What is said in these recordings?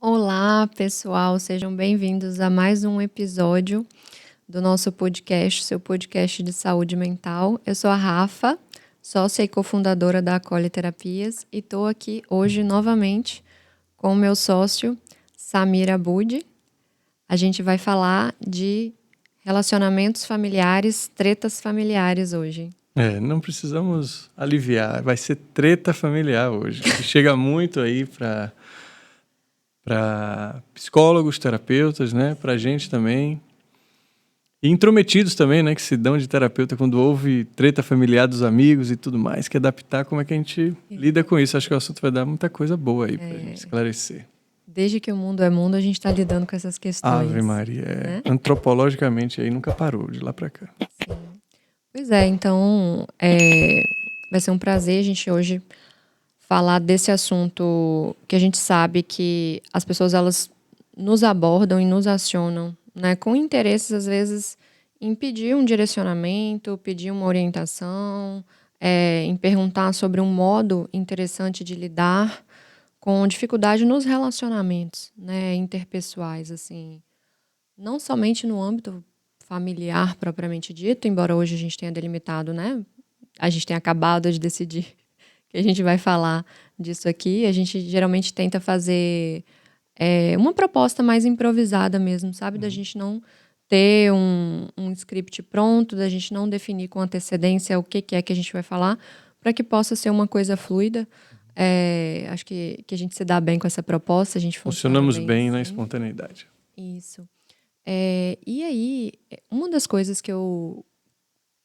Olá, pessoal, sejam bem-vindos a mais um episódio do nosso podcast, seu podcast de saúde mental. Eu sou a Rafa, sócia e cofundadora da Acolhe Terapias, e estou aqui hoje novamente com o meu sócio, Samir Abud. A gente vai falar de relacionamentos familiares, tretas familiares hoje. Não precisamos aliviar, vai ser treta familiar hoje, que chega muito aí para psicólogos, terapeutas, né, para gente também, e intrometidos também, né, que se dão de terapeuta quando houve treta familiar dos amigos e tudo mais, que adaptar como é que a gente lida com isso. Acho que o assunto vai dar muita coisa boa aí para a gente esclarecer. Desde que o mundo é mundo, a gente está lidando com essas questões. Ave Maria, né? Antropologicamente aí nunca parou, de lá para cá. Sim. Pois é, então vai ser um prazer a gente hoje falar desse assunto que a gente sabe que as pessoas elas nos abordam e nos acionam, né, com interesses às vezes em pedir um direcionamento, pedir uma orientação, em perguntar sobre um modo interessante de lidar com dificuldade nos relacionamentos, né, interpessoais, assim, não somente no âmbito familiar propriamente dito, embora hoje a gente tenha delimitado, né, a gente tenha acabado de decidir que a gente vai falar disso aqui. A gente geralmente tenta fazer uma proposta mais improvisada mesmo, sabe? Da gente não ter um script pronto, da gente não definir com antecedência o que é que a gente vai falar, para que possa ser uma coisa fluida. Acho que a gente se dá bem com essa proposta, a gente funciona Funcionamos bem assim. na espontaneidade. Isso. E aí, uma das coisas que eu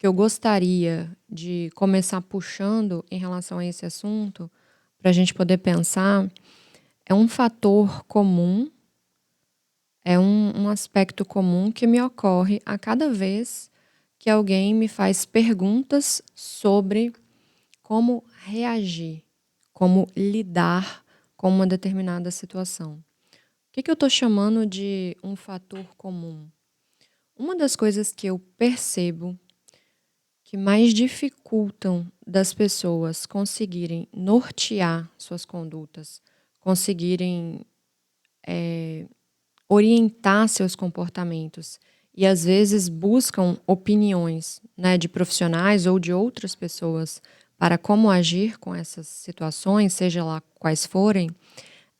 gostaria de começar puxando em relação a esse assunto, para a gente poder pensar, é um fator comum, é um aspecto comum que me ocorre a cada vez que alguém me faz perguntas sobre como reagir, como lidar com uma determinada situação. O que eu estou chamando de um fator comum? Uma das coisas que eu percebo que mais dificultam das pessoas conseguirem nortear suas condutas, conseguirem orientar seus comportamentos e às vezes buscam opiniões, né, de profissionais ou de outras pessoas para como agir com essas situações, seja lá quais forem,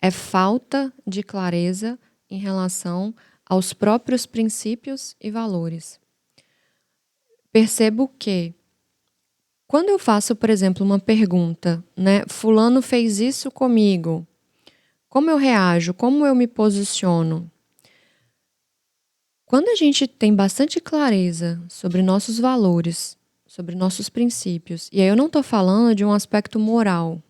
é falta de clareza em relação aos próprios princípios e valores. Percebo que quando eu faço, por exemplo, uma pergunta, né, fulano fez isso comigo, como eu reajo, como eu me posiciono? Quando a gente tem bastante clareza sobre nossos valores, sobre nossos princípios, e aí eu não estou falando de um aspecto moral,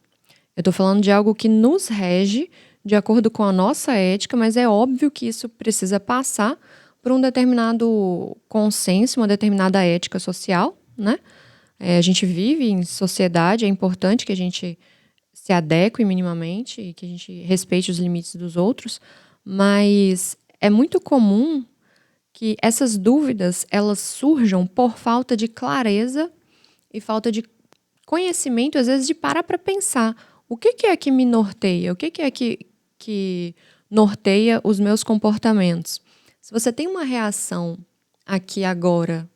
eu estou falando de algo que nos rege de acordo com a nossa ética, mas é óbvio que isso precisa passar por um determinado consenso, uma determinada ética social, né? A gente vive em sociedade, é importante que a gente se adeque minimamente e que a gente respeite os limites dos outros, mas é muito comum que essas dúvidas elas surjam por falta de clareza e falta de conhecimento, às vezes de parar para pensar o que é que me norteia, o que é que norteia os meus comportamentos. Se você tem uma reação aqui agora,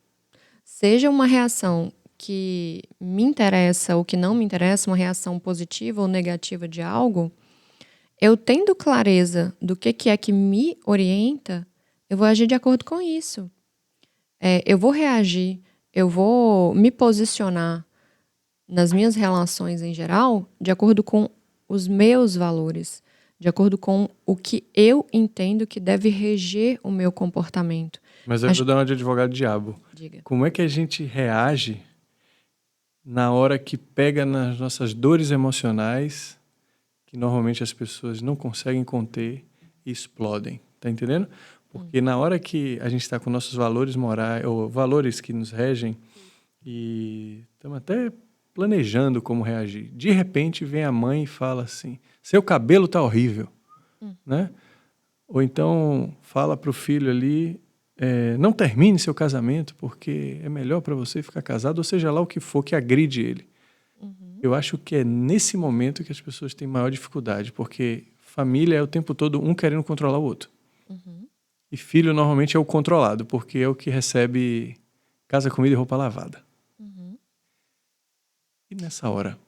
seja uma reação que me interessa ou que não me interessa, uma reação positiva ou negativa de algo, eu tendo clareza do que é que me orienta, eu vou agir de acordo com isso. Eu vou reagir, eu vou me posicionar nas minhas relações em geral de acordo com os meus valores, de acordo com o que eu entendo que deve reger o meu comportamento. Mas eu vou dar uma de advogado diabo. Diga. Como é que a gente reage na hora que pega nas nossas dores emocionais, que normalmente as pessoas não conseguem conter e explodem? Tá entendendo? Porque na hora que a gente está com nossos valores morais, ou valores que nos regem, e estamos até planejando como reagir, de repente vem a mãe e fala assim, seu cabelo tá horrível, né? Ou então fala para o filho ali, não termine seu casamento porque é melhor para você ficar casado, ou seja lá o que for que agride ele. Eu acho que é nesse momento que as pessoas têm maior dificuldade, porque família é o tempo todo um querendo controlar o outro. E filho normalmente é o controlado, porque é o que recebe casa, comida e roupa lavada. E nessa hora,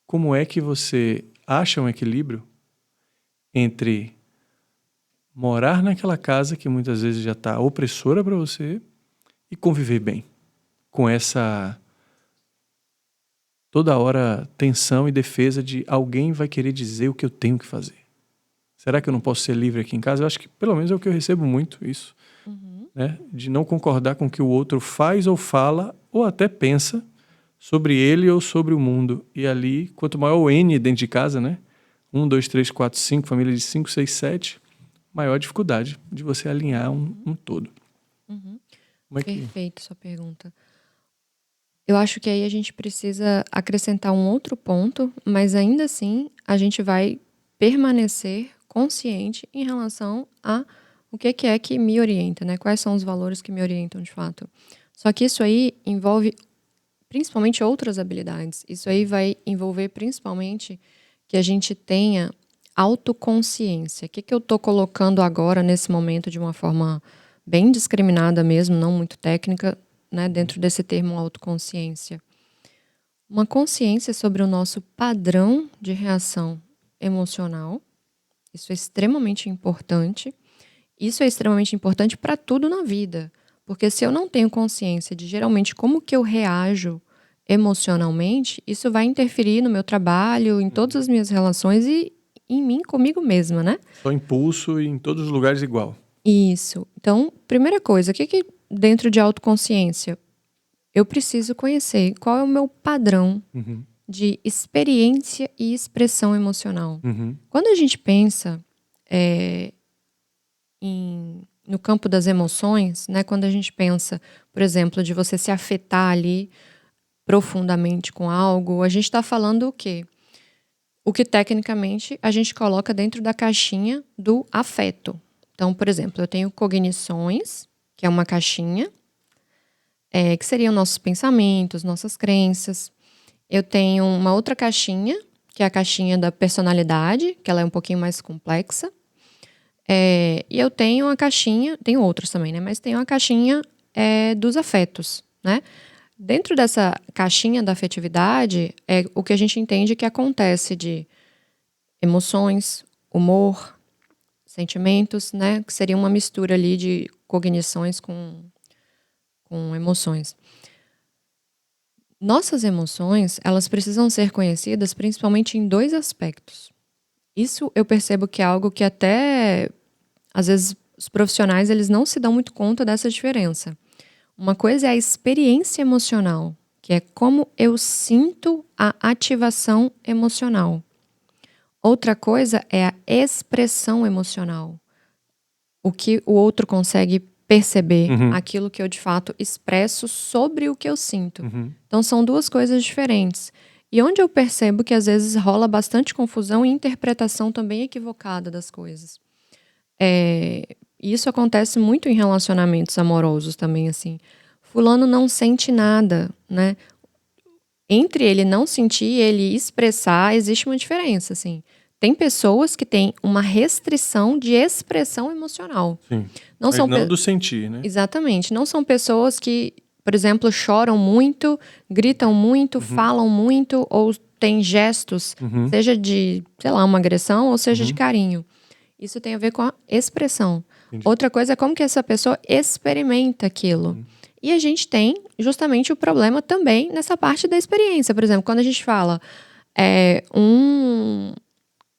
como é que você acha um equilíbrio entre morar naquela casa que muitas vezes já está opressora para você e conviver bem com essa toda hora tensão e defesa de alguém vai querer dizer o que eu tenho que fazer? Será que eu não posso ser livre aqui em casa? Eu acho que pelo menos é o que eu recebo muito, isso. Né? De não concordar com o que o outro faz ou fala ou até pensa sobre ele ou sobre o mundo. E ali, quanto maior o N dentro de casa, né? 1, 2, 3, 4, 5, família de 5, 6, 7, maior a dificuldade de você alinhar um todo. Como é que... Perfeito sua pergunta. Eu acho que aí a gente precisa acrescentar um outro ponto, mas ainda assim a gente vai permanecer consciente em relação a o que é que me orienta, né? Quais são os valores que me orientam de fato. Só que isso aí envolve principalmente outras habilidades. Isso aí vai envolver principalmente que a gente tenha autoconsciência. O que eu estou colocando agora, nesse momento, de uma forma bem discriminada mesmo, não muito técnica, né, dentro desse termo autoconsciência? Uma consciência sobre o nosso padrão de reação emocional. Isso é extremamente importante. Isso é extremamente importante para tudo na vida. Porque se eu não tenho consciência de geralmente como que eu reajo emocionalmente, isso vai interferir no meu trabalho, em todas as minhas relações e em mim, comigo mesma, né? Só impulso e em todos os lugares igual. Isso. Então, primeira coisa, o que dentro de autoconsciência? Eu preciso conhecer qual é o meu padrão de experiência e expressão emocional. Quando a gente pensa no campo das emoções, né? Quando a gente pensa, por exemplo, de você se afetar ali profundamente com algo, a gente está falando o quê? O que tecnicamente a gente coloca dentro da caixinha do afeto. Então, por exemplo, eu tenho cognições, que é uma caixinha, que seriam nossos pensamentos, nossas crenças. Eu tenho uma outra caixinha, que é a caixinha da personalidade, que ela é um pouquinho mais complexa. E eu tenho a caixinha, tenho outros também, né? Mas tenho a caixinha dos afetos, né? Dentro dessa caixinha da afetividade, é o que a gente entende que acontece de emoções, humor, sentimentos, né? Que seria uma mistura ali de cognições com emoções. Nossas emoções, elas precisam ser conhecidas principalmente em dois aspectos. Isso eu percebo que é algo que até, às vezes, os profissionais eles não se dão muito conta dessa diferença. Uma coisa é a experiência emocional, que é como eu sinto a ativação emocional. Outra coisa é a expressão emocional. O que o outro consegue perceber, aquilo que eu de fato expresso sobre o que eu sinto. Então são duas coisas diferentes. E onde eu percebo que às vezes rola bastante confusão e interpretação também equivocada das coisas. Isso acontece muito em relacionamentos amorosos também, assim. Fulano não sente nada, né? Entre ele não sentir e ele expressar, existe uma diferença, assim. Tem pessoas que têm uma restrição de expressão emocional. Sim. Não Mas são não do sentir, né? Exatamente. Não são pessoas que, por exemplo, choram muito, gritam muito, falam muito, ou têm gestos, seja de, sei lá, uma agressão, ou seja de carinho. Isso tem a ver com a expressão. Entendi. Outra coisa é como que essa pessoa experimenta aquilo. E a gente tem justamente o problema também nessa parte da experiência. Por exemplo, quando a gente fala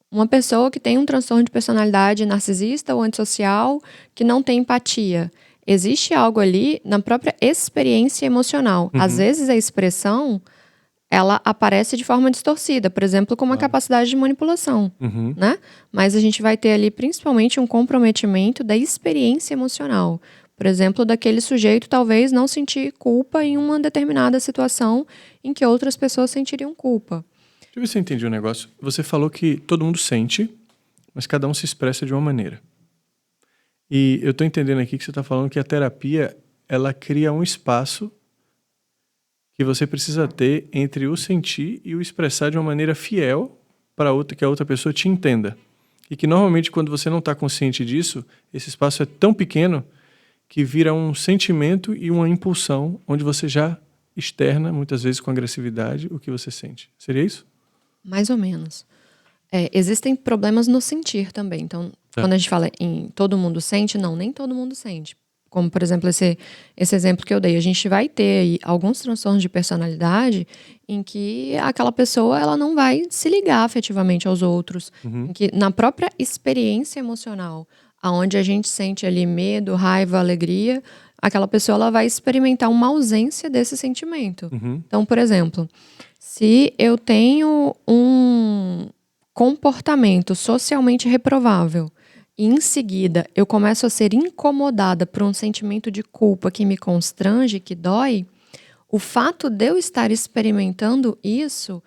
uma pessoa que tem um transtorno de personalidade narcisista ou antissocial, que não tem empatia. Existe algo ali na própria experiência emocional. Às vezes a expressão, ela aparece de forma distorcida, por exemplo, com uma capacidade de manipulação, né? Mas a gente vai ter ali principalmente um comprometimento da experiência emocional. Por exemplo, daquele sujeito talvez não sentir culpa em uma determinada situação em que outras pessoas sentiriam culpa. Deixa eu ver se eu entendi um negócio. Você falou que todo mundo sente, mas cada um se expressa de uma maneira. E eu estou entendendo aqui que você está falando que a terapia, ela cria um espaço que você precisa ter entre o sentir e o expressar de uma maneira fiel para que a outra pessoa te entenda. E que normalmente quando você não está consciente disso, esse espaço é tão pequeno que vira um sentimento e uma impulsão onde você já externa, muitas vezes com agressividade, o que você sente. Seria isso? Mais ou menos. Existem problemas no sentir também. Então, quando a gente fala em todo mundo sente, não, nem todo mundo sente. Como, por exemplo, esse exemplo que eu dei. A gente vai ter aí alguns transtornos de personalidade em que aquela pessoa ela não vai se ligar afetivamente aos outros. Em que, na própria experiência emocional, aonde a gente sente ali medo, raiva, alegria, aquela pessoa ela vai experimentar uma ausência desse sentimento. Então, por exemplo, se eu tenho um comportamento socialmente reprovável e em seguida eu começo a ser incomodada por um sentimento de culpa que me constrange, que dói, o fato de eu estar experimentando isso,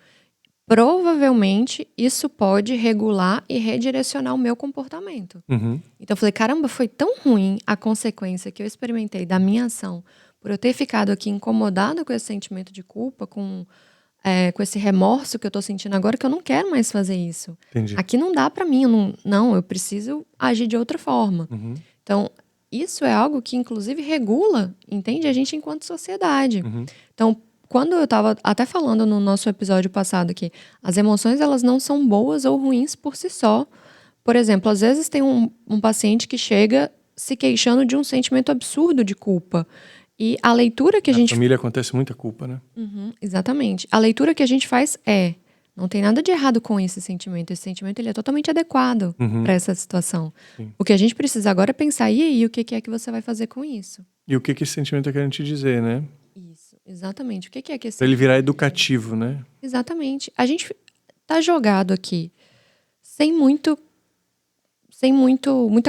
provavelmente isso pode regular e redirecionar o meu comportamento. Então eu falei, caramba, foi tão ruim a consequência que eu experimentei da minha ação por eu ter ficado aqui incomodada com esse sentimento de culpa, com esse remorso que eu tô sentindo agora, que eu não quero mais fazer isso. Entendi. Aqui não dá pra mim, eu preciso agir de outra forma. Então, isso é algo que inclusive regula, entende? A gente enquanto sociedade. Então, quando eu tava até falando no nosso episódio passado que as emoções elas não são boas ou ruins por si só. Por exemplo, às vezes tem um paciente que chega se queixando de um sentimento absurdo de culpa. E a leitura que a gente... Na família acontece muita culpa, né? Exatamente. A leitura que a gente faz não tem nada de errado com esse sentimento. Esse sentimento ele é totalmente adequado para essa situação. Sim. O que a gente precisa agora é pensar, e aí, o que é que você vai fazer com isso? E o que esse sentimento tá querendo te dizer, né? Isso, exatamente. O que é que esse Pra ele virar educativo, né? Exatamente. A gente tá jogado aqui sem muita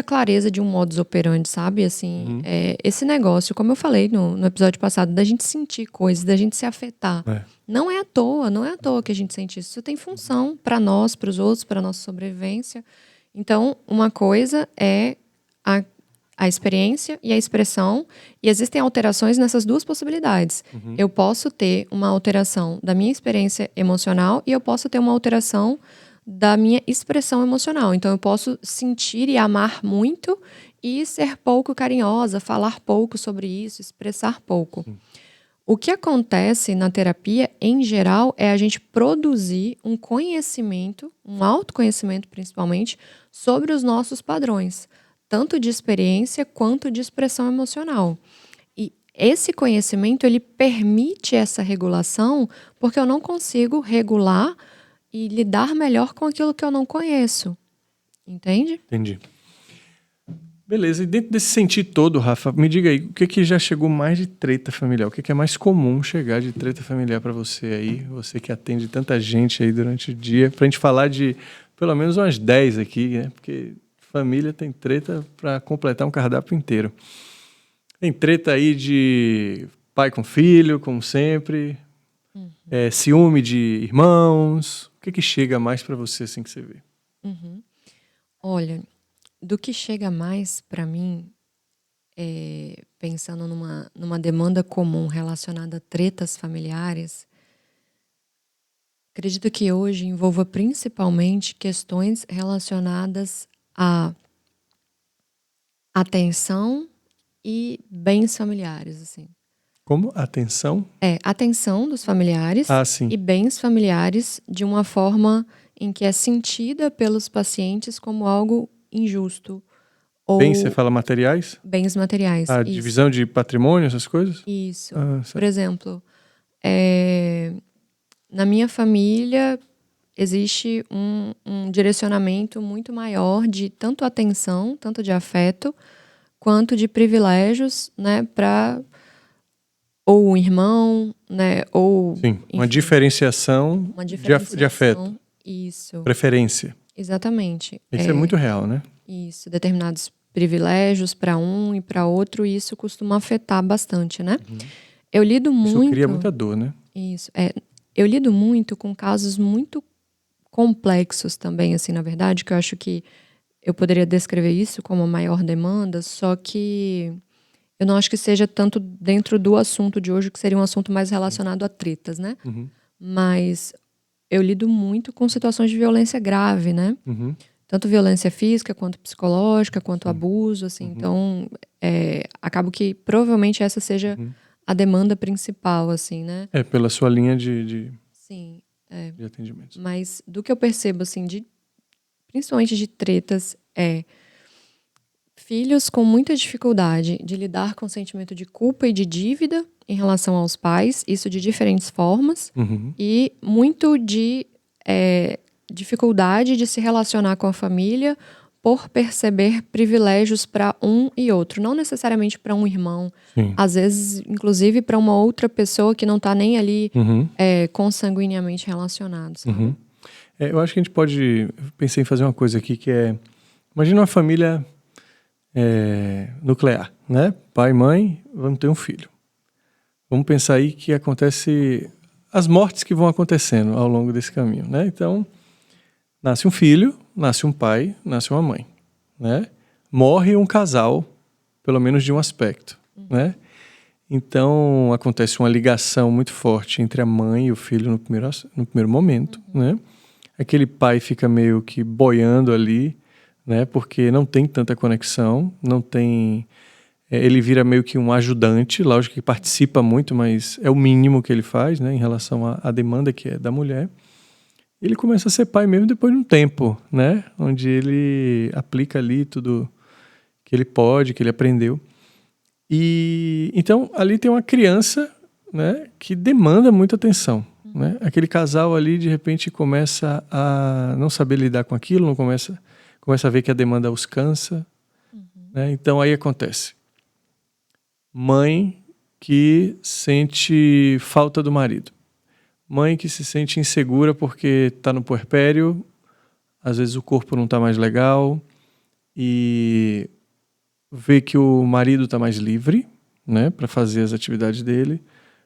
clareza de um modus operandi, sabe? Assim, esse negócio, como eu falei no episódio passado, da gente sentir coisas, da gente se afetar. Não é à toa que a gente sente isso. Isso tem função para nós, para os outros, para nossa sobrevivência. Então, uma coisa é a experiência e a expressão, e existem alterações nessas duas possibilidades. Eu posso ter uma alteração da minha experiência emocional e eu posso ter uma alteração da minha expressão emocional. Então, eu posso sentir e amar muito e ser pouco carinhosa, falar pouco sobre isso, expressar pouco. O que acontece na terapia, em geral, é a gente produzir um conhecimento, um autoconhecimento principalmente, sobre os nossos padrões, tanto de experiência quanto de expressão emocional. E esse conhecimento, ele permite essa regulação porque eu não consigo regular e lidar melhor com aquilo que eu não conheço. Entende? Entendi. Beleza, e dentro desse sentir todo, Rafa, me diga aí, o que já chegou mais de treta familiar? O que é mais comum chegar de treta familiar para você aí? Você que atende tanta gente aí durante o dia, pra gente falar de pelo menos umas 10 aqui, né? Porque família tem treta para completar um cardápio inteiro. Tem treta aí de pai com filho, como sempre, ciúme de irmãos. O que chega mais para você assim que você vê? Olha, do que chega mais para mim, pensando numa demanda comum relacionada a tretas familiares, acredito que hoje envolva principalmente questões relacionadas a atenção e bens familiares, assim. Como? Atenção? Atenção dos familiares sim. e bens familiares de uma forma em que é sentida pelos pacientes como algo injusto. Ou Bens, você fala materiais? Bens materiais. A isso. divisão de patrimônio, essas coisas? Isso. Certo. Por exemplo, na minha família existe um direcionamento muito maior de tanto atenção, tanto de afeto, quanto de privilégios, né, para ou um irmão, né, ou... Sim, uma enfim, diferenciação, de afeto. Isso. Preferência. Exatamente. Isso é muito real, né? Isso, determinados privilégios para um e para outro, e isso costuma afetar bastante, né? Eu lido muito... Isso cria muita dor, né? Isso, eu lido muito com casos muito complexos também, assim, na verdade, que eu acho que eu poderia descrever isso como a maior demanda, só que Eu não acho que seja tanto dentro do assunto de hoje, que seria um assunto mais relacionado a tretas, né? Uhum. Mas eu lido muito com situações de violência grave, né? Uhum. Tanto violência física, quanto psicológica, quanto Sim. abuso, assim. Uhum. Então, acabo que provavelmente essa seja Uhum. a demanda principal, assim, né? Pela sua linha de Sim. atendimento. Mas do que eu percebo, assim, principalmente de tretas, filhos com muita dificuldade de lidar com o sentimento de culpa e de dívida em relação aos pais, isso de diferentes formas, Uhum. e muito de dificuldade de se relacionar com a família por perceber privilégios para um e outro, não necessariamente para um irmão, Sim. às vezes, inclusive, para uma outra pessoa que não está nem ali Uhum. consanguineamente relacionado, sabe? Uhum. Eu acho que a gente pode... Pensei em fazer uma coisa aqui que é... Imagina uma família nuclear, né? Pai, mãe, vamos ter um filho. Vamos pensar aí que acontece... As mortes que vão acontecendo ao longo desse caminho, né? Então, nasce um filho, nasce um pai, nasce uma mãe, né? Morre um casal, pelo menos de um aspecto, né? Então, acontece uma ligação muito forte entre a mãe e o filho no primeiro momento, né? Aquele pai fica meio que boiando ali, né? Porque não tem tanta conexão, não tem... ele vira meio que um ajudante, lógico que participa muito, mas é o mínimo que ele faz, né? Em relação à demanda que é da mulher. Ele começa a ser pai mesmo depois de um tempo, né? Onde ele aplica ali tudo que ele pode, que ele aprendeu. E então ali tem uma criança, né, que demanda muita atenção, né? Aquele casal ali de repente começa a não saber lidar com aquilo, não começa a ver que a demanda os cansa, né? Então aí acontece. Mãe que sente falta do marido. Mãe que se sente insegura porque está no puerpério, às vezes o corpo não está mais legal e vê que o marido está mais livre, né, para fazer as atividades dele,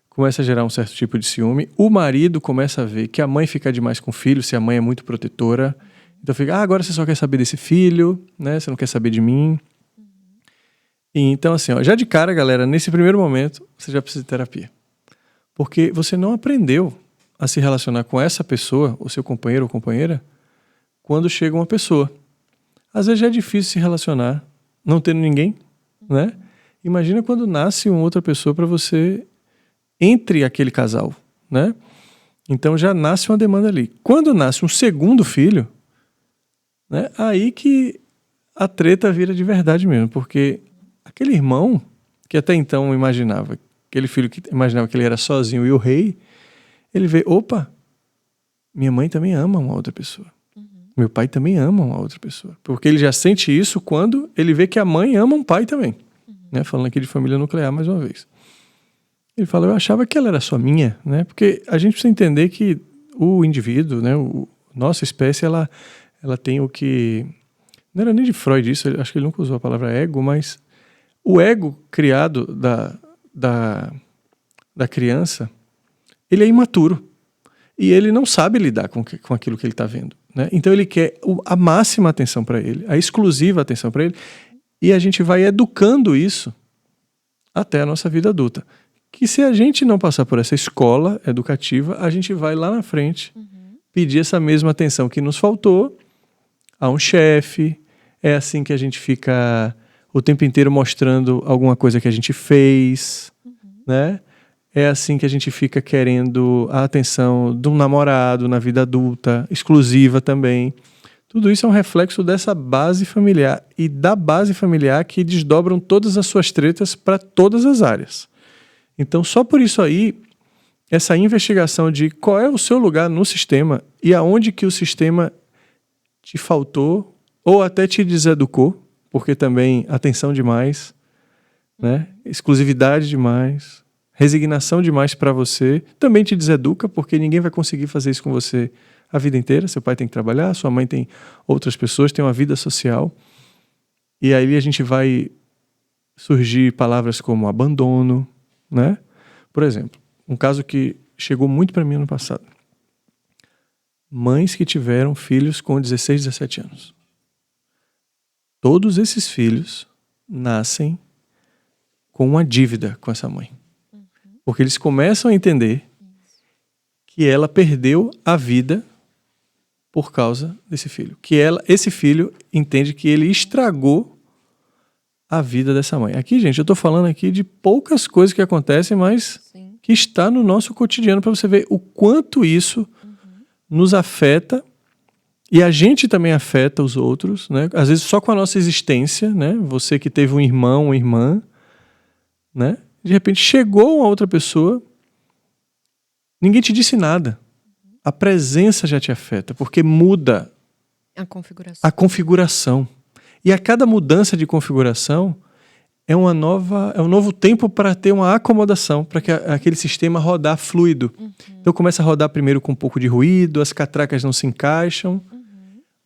começa a gerar um certo tipo de ciúme. O marido começa a ver que a mãe fica demais com o filho, se a mãe é muito protetora. Então fica, agora você só quer saber desse filho, né, você não quer saber de mim. E então assim, ó, já de cara, galera, nesse primeiro momento, você já precisa de terapia. Porque você não aprendeu a se relacionar com essa pessoa, o seu companheiro ou companheira, quando chega uma pessoa. Às vezes já é difícil se relacionar, não tendo ninguém, né? Imagina quando nasce uma outra pessoa para você entre aquele casal, né? Então já nasce uma demanda ali. Quando nasce um segundo filho, né? Aí que a treta vira de verdade mesmo, porque aquele irmão que até então imaginava, aquele filho que imaginava que ele era sozinho e o rei, ele vê, opa, minha mãe também ama uma outra pessoa. Meu pai também ama uma outra pessoa. Porque ele já sente isso quando ele vê que a mãe ama um pai também. Né? Falando aqui de família nuclear mais uma vez. Ele fala, eu achava que ela era só minha, né? Porque a gente precisa entender que o indivíduo, né? Nossa espécie, ela tem o que... Não era nem de Freud isso, acho que ele nunca usou a palavra ego, mas o ego criado da criança, ele é imaturo. E ele não sabe lidar com aquilo que ele está vendo. Né? Então ele quer a máxima atenção para ele, a exclusiva atenção para ele, e a gente vai educando isso até a nossa vida adulta. Que se a gente não passar por essa escola educativa, a gente vai lá na frente pedir essa mesma atenção que nos faltou a um chefe. É assim que a gente fica o tempo inteiro mostrando alguma coisa que a gente fez, né? É assim que a gente fica querendo a atenção de um namorado na vida adulta, exclusiva também. Tudo isso é um reflexo dessa base familiar e da base familiar que desdobram todas as suas tretas para todas as áreas. Então, só por isso aí, essa investigação de qual é o seu lugar no sistema e aonde que o sistema te faltou ou até te deseducou, porque também atenção demais, né? Exclusividade demais, resignação demais para você, também te deseduca, porque ninguém vai conseguir fazer isso com você a vida inteira. Seu pai tem que trabalhar, sua mãe tem outras pessoas, tem uma vida social. E aí a gente vai surgir palavras como abandono, né? Por exemplo, um caso que chegou muito para mim ano passado. Mães que tiveram filhos com 16, 17 anos. Todos esses filhos nascem com uma dívida com essa mãe. Porque eles começam a entender que ela perdeu a vida por causa desse filho. Que esse filho entende que ele estragou a vida dessa mãe. Aqui, gente, eu estou falando aqui de poucas coisas que acontecem, mas Sim. que está no nosso cotidiano, para você ver o quanto isso nos afeta, e a gente também afeta os outros, né? Às vezes só com a nossa existência, né? Você que teve um irmão, uma irmã, né? De repente chegou uma outra pessoa, ninguém te disse nada. A presença já te afeta, porque muda A configuração. a configuração. E a cada mudança de configuração é um novo tempo para ter uma acomodação, para que aquele sistema rodar fluido. Então começa a rodar primeiro com um pouco de ruído, as catracas não se encaixam.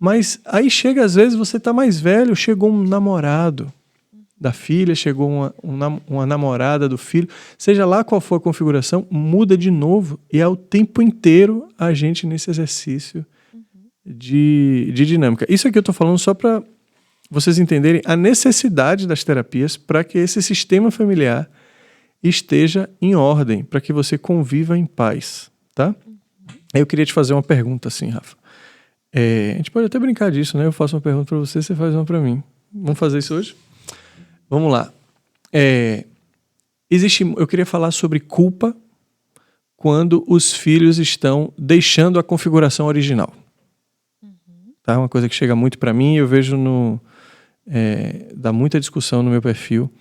Mas aí chega, às vezes, você está mais velho, chegou um namorado da filha, chegou uma namorada do filho, seja lá qual for a configuração, muda de novo. E é o tempo inteiro a gente nesse exercício de dinâmica. Isso aqui eu estou falando só para vocês entenderem a necessidade das terapias para que esse sistema familiar esteja em ordem, para que você conviva em paz, tá? Eu queria te fazer uma pergunta assim, Rafa. A gente pode até brincar disso, né? Eu faço uma pergunta para você, você faz uma para mim. Vamos fazer isso hoje? Vamos lá. Eu queria falar sobre culpa quando os filhos estão deixando a configuração original. Tá? Uma coisa que chega muito para mim, eu vejo dá muita discussão no meu perfil.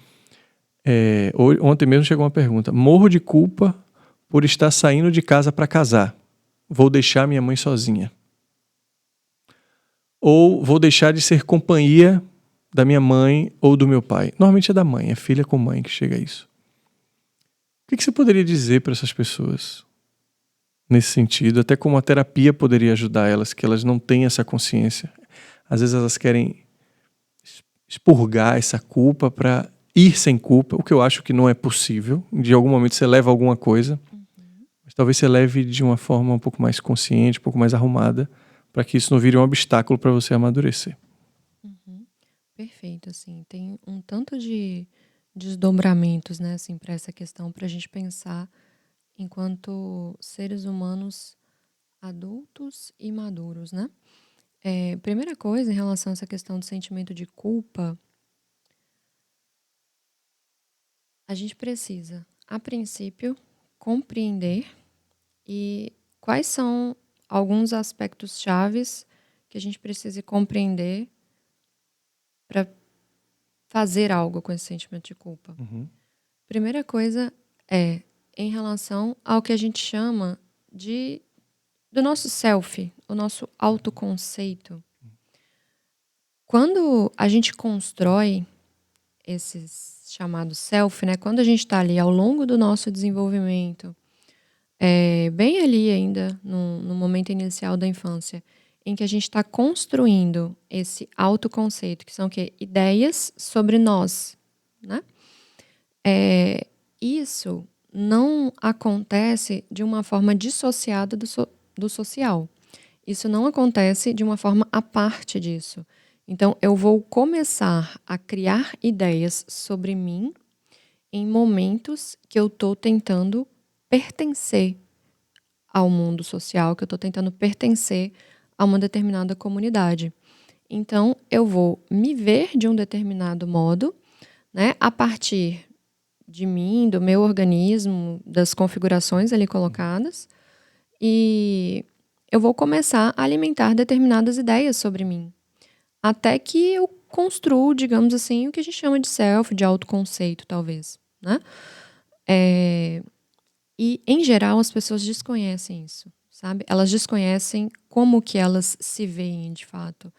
Ontem mesmo chegou uma pergunta. Morro de culpa por estar saindo de casa para casar. Vou deixar minha mãe sozinha. Ou vou deixar de ser companhia da minha mãe ou do meu pai. Normalmente é da mãe, é filha com mãe que chega a isso. O que você poderia dizer para essas pessoas nesse sentido? Até como a terapia poderia ajudar elas, que elas não têm essa consciência. Às vezes elas querem expurgar essa culpa para ir sem culpa, o que eu acho que não é possível. De algum momento você leva alguma coisa, mas talvez você leve de uma forma um pouco mais consciente, um pouco mais arrumada, para que isso não vire um obstáculo para você amadurecer. Perfeito, assim, tem um tanto de desdobramentos, né, assim, para essa questão, para a gente pensar enquanto seres humanos adultos e maduros, né? Primeira coisa, em relação a essa questão do sentimento de culpa, a gente precisa, a princípio, compreender e quais são alguns aspectos chaves que a gente precisa compreender para fazer algo com esse sentimento de culpa. Primeira coisa é em relação ao que a gente chama do nosso self, o nosso autoconceito. Quando a gente constrói esses chamados self, né? Quando a gente está ali ao longo do nosso desenvolvimento, bem ali ainda no momento inicial da infância, em que a gente está construindo esse autoconceito, que são o quê? Ideias sobre nós, né? Isso não acontece de uma forma dissociada do social. Isso não acontece de uma forma à parte disso. Então, eu vou começar a criar ideias sobre mim em momentos que eu estou tentando pertencer ao mundo social, que eu estou tentando pertencer a uma determinada comunidade. Então, eu vou me ver de um determinado modo, né, a partir de mim, do meu organismo, das configurações ali colocadas, e eu vou começar a alimentar determinadas ideias sobre mim, até que eu construo, digamos assim, o que a gente chama de self, de autoconceito, talvez, né? E, em geral, as pessoas desconhecem isso, sabe? Elas desconhecem como que elas se veem, de fato.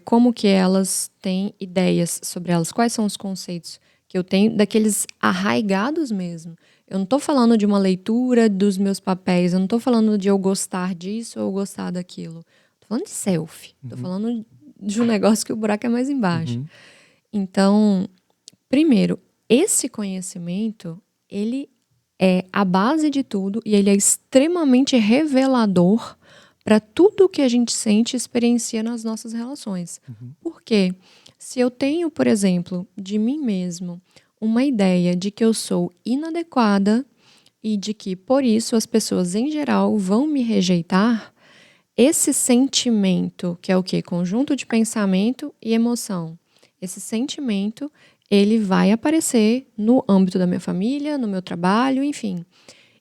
Como que elas têm ideias sobre elas. Quais são os conceitos que eu tenho daqueles arraigados mesmo. Eu não estou falando de uma leitura dos meus papéis. Eu não estou falando de eu gostar disso ou gostar daquilo. Estou falando de self. Estou falando de um negócio que o buraco é mais embaixo. Então, primeiro, esse conhecimento, ele é a base de tudo e ele é extremamente revelador para tudo que a gente sente e experiencia nas nossas relações. Por quê? Se eu tenho, por exemplo, de mim mesmo, uma ideia de que eu sou inadequada e de que, por isso, as pessoas em geral vão me rejeitar, esse sentimento, que é o quê? Conjunto de pensamento e emoção. Esse sentimento, ele vai aparecer no âmbito da minha família, no meu trabalho, enfim.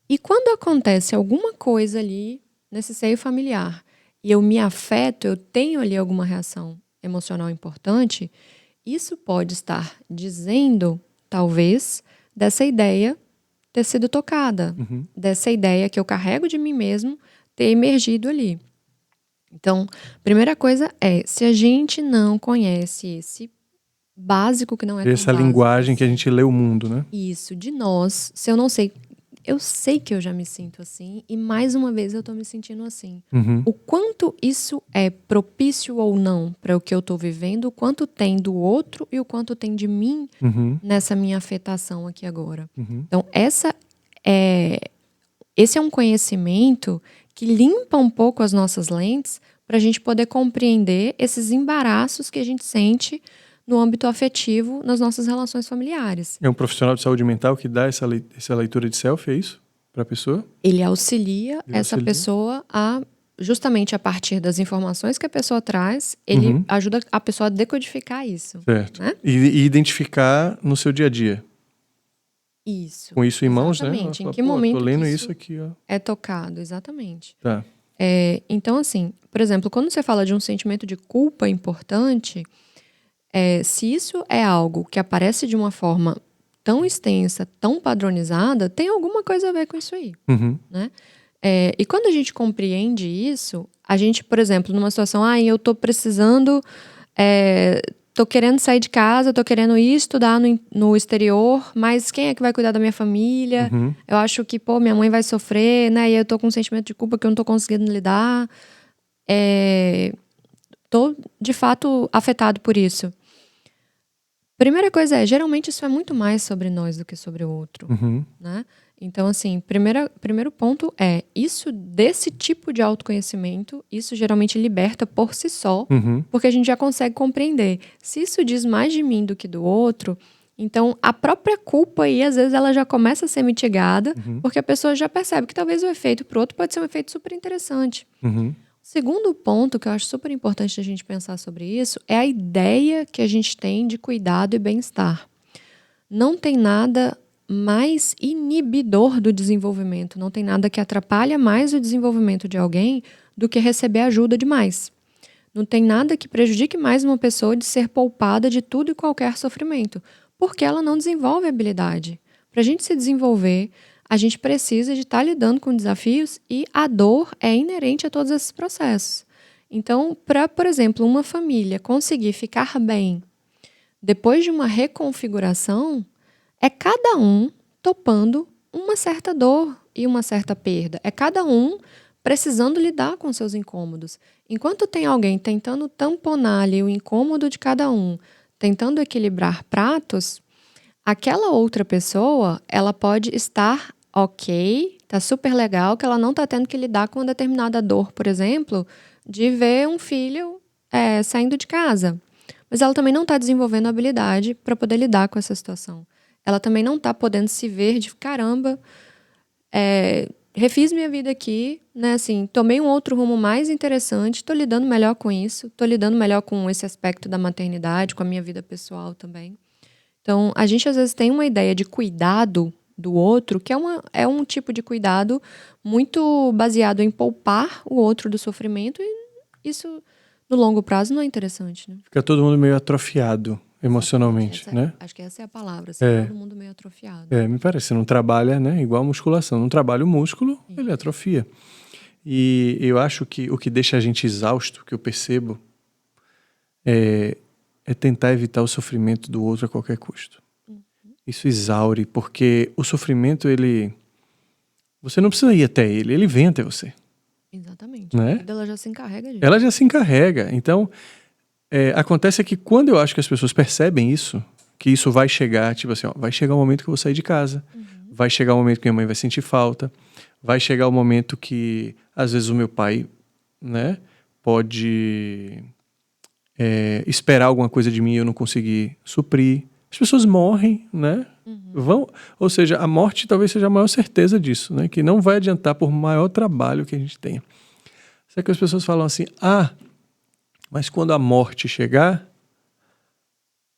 E quando acontece alguma coisa ali nesse seio familiar e eu me afeto, eu tenho ali alguma reação emocional importante, isso pode estar dizendo, talvez, dessa ideia ter sido tocada, dessa ideia que eu carrego de mim mesmo ter emergido ali. Então, primeira coisa é, se a gente não conhece esse básico que não é tão Essa básico linguagem que a assim, gente lê o mundo, né? isso, de nós, se eu não sei, eu sei que eu já me sinto assim e mais uma vez eu tô me sentindo assim. O quanto isso é propício ou não para o que eu tô vivendo, o quanto tem do outro e o quanto tem de mim nessa minha afetação aqui agora. Então, esse é um conhecimento que limpa um pouco as nossas lentes para a gente poder compreender esses embaraços que a gente sente no âmbito afetivo nas nossas relações familiares. É um profissional de saúde mental que dá essa leitura de self, é isso? Para a pessoa? Ele auxilia essa pessoa a, justamente a partir das informações que a pessoa traz, ele ajuda a pessoa a decodificar isso. Certo. Né? E identificar no seu dia a dia. Isso. Com isso em mãos, né? Exatamente. Em Fala, que tô momento lendo que isso aqui, ó. é tocado, exatamente. Tá. Então, assim, por exemplo, quando você fala de um sentimento de culpa importante, se isso é algo que aparece de uma forma tão extensa, tão padronizada, tem alguma coisa a ver com isso aí, né? E quando a gente compreende isso, a gente, por exemplo, numa situação, eu tô precisando, tô querendo sair de casa, tô querendo ir estudar no exterior, mas quem é que vai cuidar da minha família? Eu acho que, minha mãe vai sofrer, né? E eu tô com um sentimento de culpa que eu não tô conseguindo lidar. Tô, de fato, afetado por isso. Primeira coisa geralmente isso é muito mais sobre nós do que sobre o outro, né? Então, assim, primeiro ponto isso, desse tipo de autoconhecimento, isso geralmente liberta por si só, porque a gente já consegue compreender. Se isso diz mais de mim do que do outro, então a própria culpa aí, às vezes, ela já começa a ser mitigada, porque a pessoa já percebe que talvez o efeito pro outro pode ser um efeito super interessante. Segundo ponto, que eu acho super importante a gente pensar sobre isso, é a ideia que a gente tem de cuidado e bem-estar. Não tem nada mais inibidor do desenvolvimento, não tem nada que atrapalha mais o desenvolvimento de alguém do que receber ajuda demais. Não tem nada que prejudique mais uma pessoa de ser poupada de tudo e qualquer sofrimento, porque ela não desenvolve habilidade. Para a gente se desenvolver, a gente precisa de estar lidando com desafios e a dor é inerente a todos esses processos. Então, para, por exemplo, uma família conseguir ficar bem depois de uma reconfiguração, é cada um topando uma certa dor e uma certa perda. É cada um precisando lidar com seus incômodos. Enquanto tem alguém tentando tamponar ali o incômodo de cada um, tentando equilibrar pratos, aquela outra pessoa, ela pode estar ok, tá super legal, que ela não tá tendo que lidar com uma determinada dor, por exemplo, de ver um filho saindo de casa. Mas ela também não está desenvolvendo habilidade para poder lidar com essa situação. Ela também não está podendo se ver de caramba, refiz minha vida aqui, né? Assim, tomei um outro rumo mais interessante, estou lidando melhor com isso, estou lidando melhor com esse aspecto da maternidade, com a minha vida pessoal também. Então, a gente às vezes tem uma ideia de cuidado do outro, que é um tipo de cuidado muito baseado em poupar o outro do sofrimento, e isso, no longo prazo, não é interessante, né? Fica todo mundo meio atrofiado emocionalmente, né? Acho que essa é a palavra, assim, todo mundo meio atrofiado. Me parece. Você não trabalha, né? Igual a musculação. Não trabalha o músculo, ele atrofia. E eu acho que o que deixa a gente exausto, que eu percebo, é tentar evitar o sofrimento do outro a qualquer custo. Isso exaure, porque o sofrimento, você não precisa ir até ele vem até você. Exatamente. Né? A vida, ela já se encarrega disso. Ela já se encarrega. Então, acontece que quando eu acho que as pessoas percebem isso, que isso vai chegar, tipo assim, vai chegar o momento que eu vou sair de casa, vai chegar o momento que minha mãe vai sentir falta, vai chegar o momento que, às vezes, o meu pai, né, pode esperar alguma coisa de mim e eu não conseguir suprir. As pessoas morrem, né? Ou seja, a morte talvez seja a maior certeza disso, né? Que não vai adiantar por maior trabalho que a gente tenha. Só que as pessoas falam assim, mas quando a morte chegar,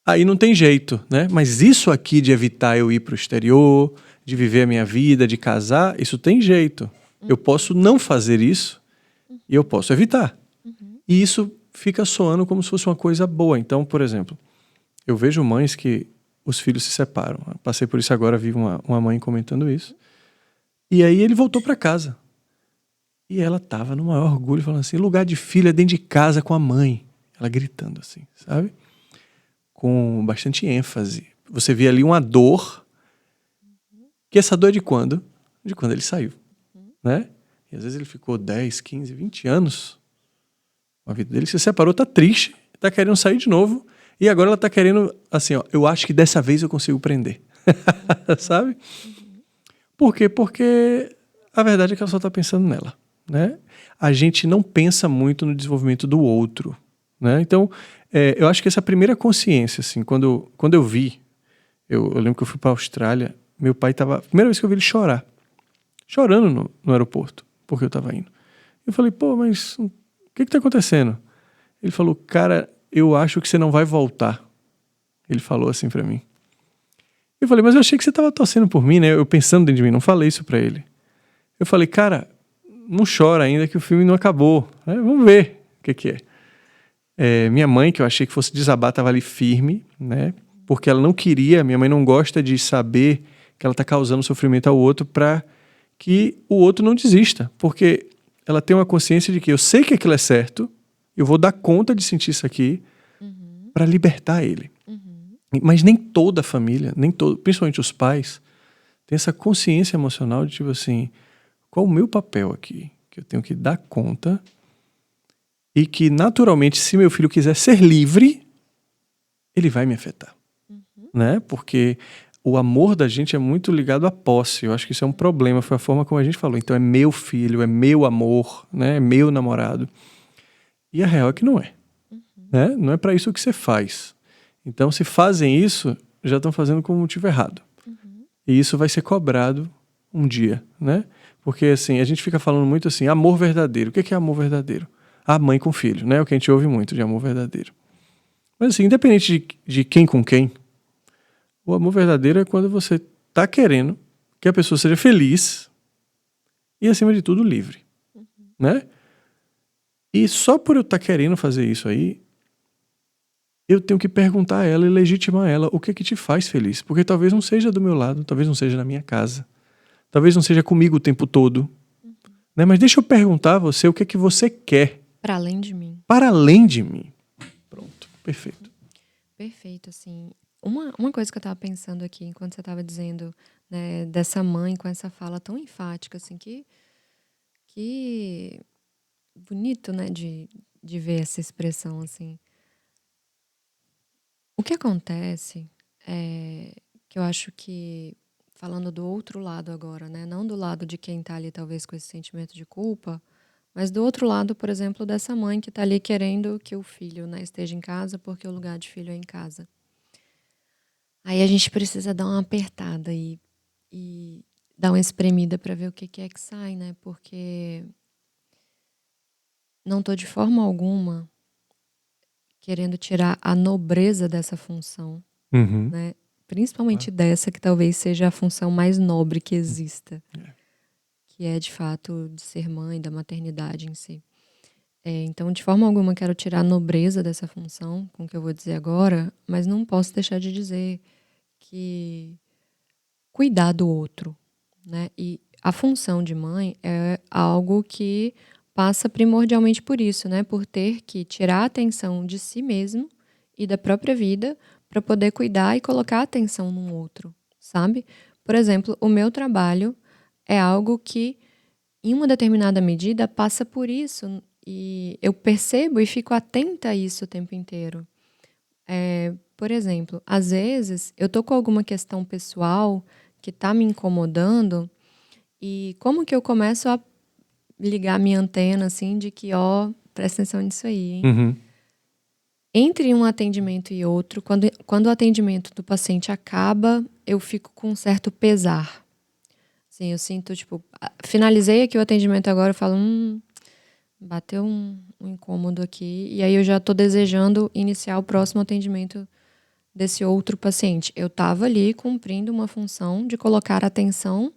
aí não tem jeito, né? Mas isso aqui de evitar eu ir para o exterior, de viver a minha vida, de casar, isso tem jeito. Eu posso não fazer isso e eu posso evitar. E isso fica soando como se fosse uma coisa boa. Então, por exemplo, eu vejo mães que os filhos se separam. Eu passei por isso agora, vi uma mãe comentando isso. E aí ele voltou para casa. E ela tava no maior orgulho, falando assim, lugar de filho é dentro de casa com a mãe. Ela gritando assim, sabe? Com bastante ênfase. Você vê ali uma dor, que essa dor é de quando? De quando ele saiu, né? E às vezes ele ficou 10, 15, 20 anos. A vida dele se separou, tá triste, tá querendo sair de novo. E agora ela tá querendo, assim, ó, eu acho que dessa vez eu consigo prender. Sabe? Por quê? Porque a verdade é que ela só tá pensando nela, né? A gente não pensa muito no desenvolvimento do outro, né? Então, eu acho que essa primeira consciência, assim, quando eu vi, eu lembro que eu fui pra Austrália, meu pai tava, primeira vez que eu vi ele chorar, chorando no aeroporto, porque eu tava indo. Eu falei, pô, mas o que tá acontecendo? Ele falou, cara, eu acho que você não vai voltar. Ele falou assim pra mim. Eu falei, mas eu achei que você tava torcendo por mim, né? Eu pensando dentro de mim, não falei isso pra ele. Eu falei, cara, não chora ainda que o filme não acabou. Vamos ver o que é. Minha mãe, que eu achei que fosse desabar, tava ali firme, né? Porque ela não queria, minha mãe não gosta de saber que ela tá causando sofrimento ao outro pra que o outro não desista. Porque ela tem uma consciência de que eu sei que aquilo é certo, eu vou dar conta de sentir isso aqui pra libertar ele. Mas nem toda a família, principalmente os pais, tem essa consciência emocional de tipo assim, qual o meu papel aqui? Que eu tenho que dar conta e que naturalmente, se meu filho quiser ser livre, ele vai me afetar, né? Porque o amor da gente é muito ligado à posse. Eu acho que isso é um problema, foi a forma como a gente falou. Então é meu filho, é meu amor, né? É meu namorado. E a real é que não é, né? Não é para isso que você faz. Então, se fazem isso, já estão fazendo com o motivo errado. E isso vai ser cobrado um dia, né? Porque, assim, a gente fica falando muito assim, amor verdadeiro. O que é amor verdadeiro? A mãe com filho, né? O que a gente ouve muito de amor verdadeiro. Mas, assim, independente de quem com quem, o amor verdadeiro é quando você tá querendo que a pessoa seja feliz e, acima de tudo, livre, né? E só por eu estar querendo fazer isso aí, eu tenho que perguntar a ela e legitimar ela o que te faz feliz. Porque talvez não seja do meu lado, talvez não seja na minha casa, talvez não seja comigo o tempo todo. Né? Mas deixa eu perguntar a você o que você quer. Para além de mim. Para além de mim. Pronto, perfeito. Perfeito, assim. Uma coisa que eu estava pensando aqui, enquanto você estava dizendo, né, dessa mãe com essa fala tão enfática, assim, que bonito, né, de ver essa expressão, assim. O que acontece é que eu acho que, falando do outro lado agora, né, não do lado de quem tá ali talvez com esse sentimento de culpa, mas do outro lado, por exemplo, dessa mãe que tá ali querendo que o filho, né, esteja em casa porque o lugar de filho é em casa. Aí a gente precisa dar uma apertada e dar uma espremida para ver o que é que sai, né? Porque não tô de forma alguma querendo tirar a nobreza dessa função, né? Principalmente dessa que talvez seja a função mais nobre que exista, que é de fato de ser mãe, da maternidade em si. Então, de forma alguma quero tirar a nobreza dessa função, com o que eu vou dizer agora, mas não posso deixar de dizer que cuidar do outro, né? E a função de mãe é algo que passa primordialmente por isso, né? Por ter que tirar a atenção de si mesmo e da própria vida para poder cuidar e colocar a atenção no outro, sabe? Por exemplo, o meu trabalho é algo que, em uma determinada medida, passa por isso e eu percebo e fico atenta a isso o tempo inteiro. Por exemplo, às vezes eu tô com alguma questão pessoal que tá me incomodando e como que eu começo a ligar minha antena assim de que, ó, presta atenção nisso aí, hein? entre um atendimento e outro, quando o atendimento do paciente acaba, eu fico com um certo pesar. Assim, eu sinto, tipo, finalizei aqui o atendimento agora, eu falo, bateu um incômodo aqui, e aí eu já tô desejando iniciar o próximo atendimento desse outro paciente. Eu tava ali cumprindo uma função de colocar atenção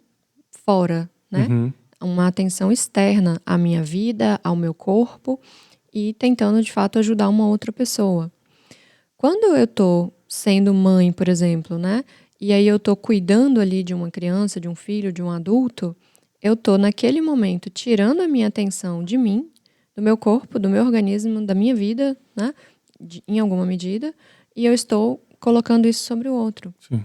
fora, né? Uhum. Uma atenção externa à minha vida, ao meu corpo, e tentando, de fato, ajudar uma outra pessoa. Quando eu tô sendo mãe, por exemplo, né? E aí eu tô cuidando ali de uma criança, de um filho, de um adulto, eu tô naquele momento tirando a minha atenção de mim, do meu corpo, do meu organismo, da minha vida, né? Em alguma medida, e eu estou colocando isso sobre o outro. Sim.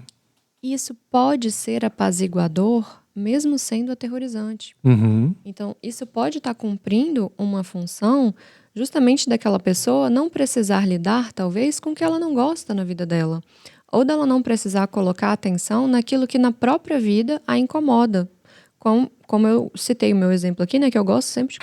E isso pode ser apaziguador, mesmo sendo aterrorizante. Uhum. Então, isso pode estar cumprindo uma função justamente daquela pessoa não precisar lidar, talvez, com o que ela não gosta na vida dela. Ou dela não precisar colocar atenção naquilo que na própria vida a incomoda. Como eu citei o meu exemplo aqui, né? Que eu gosto sempre de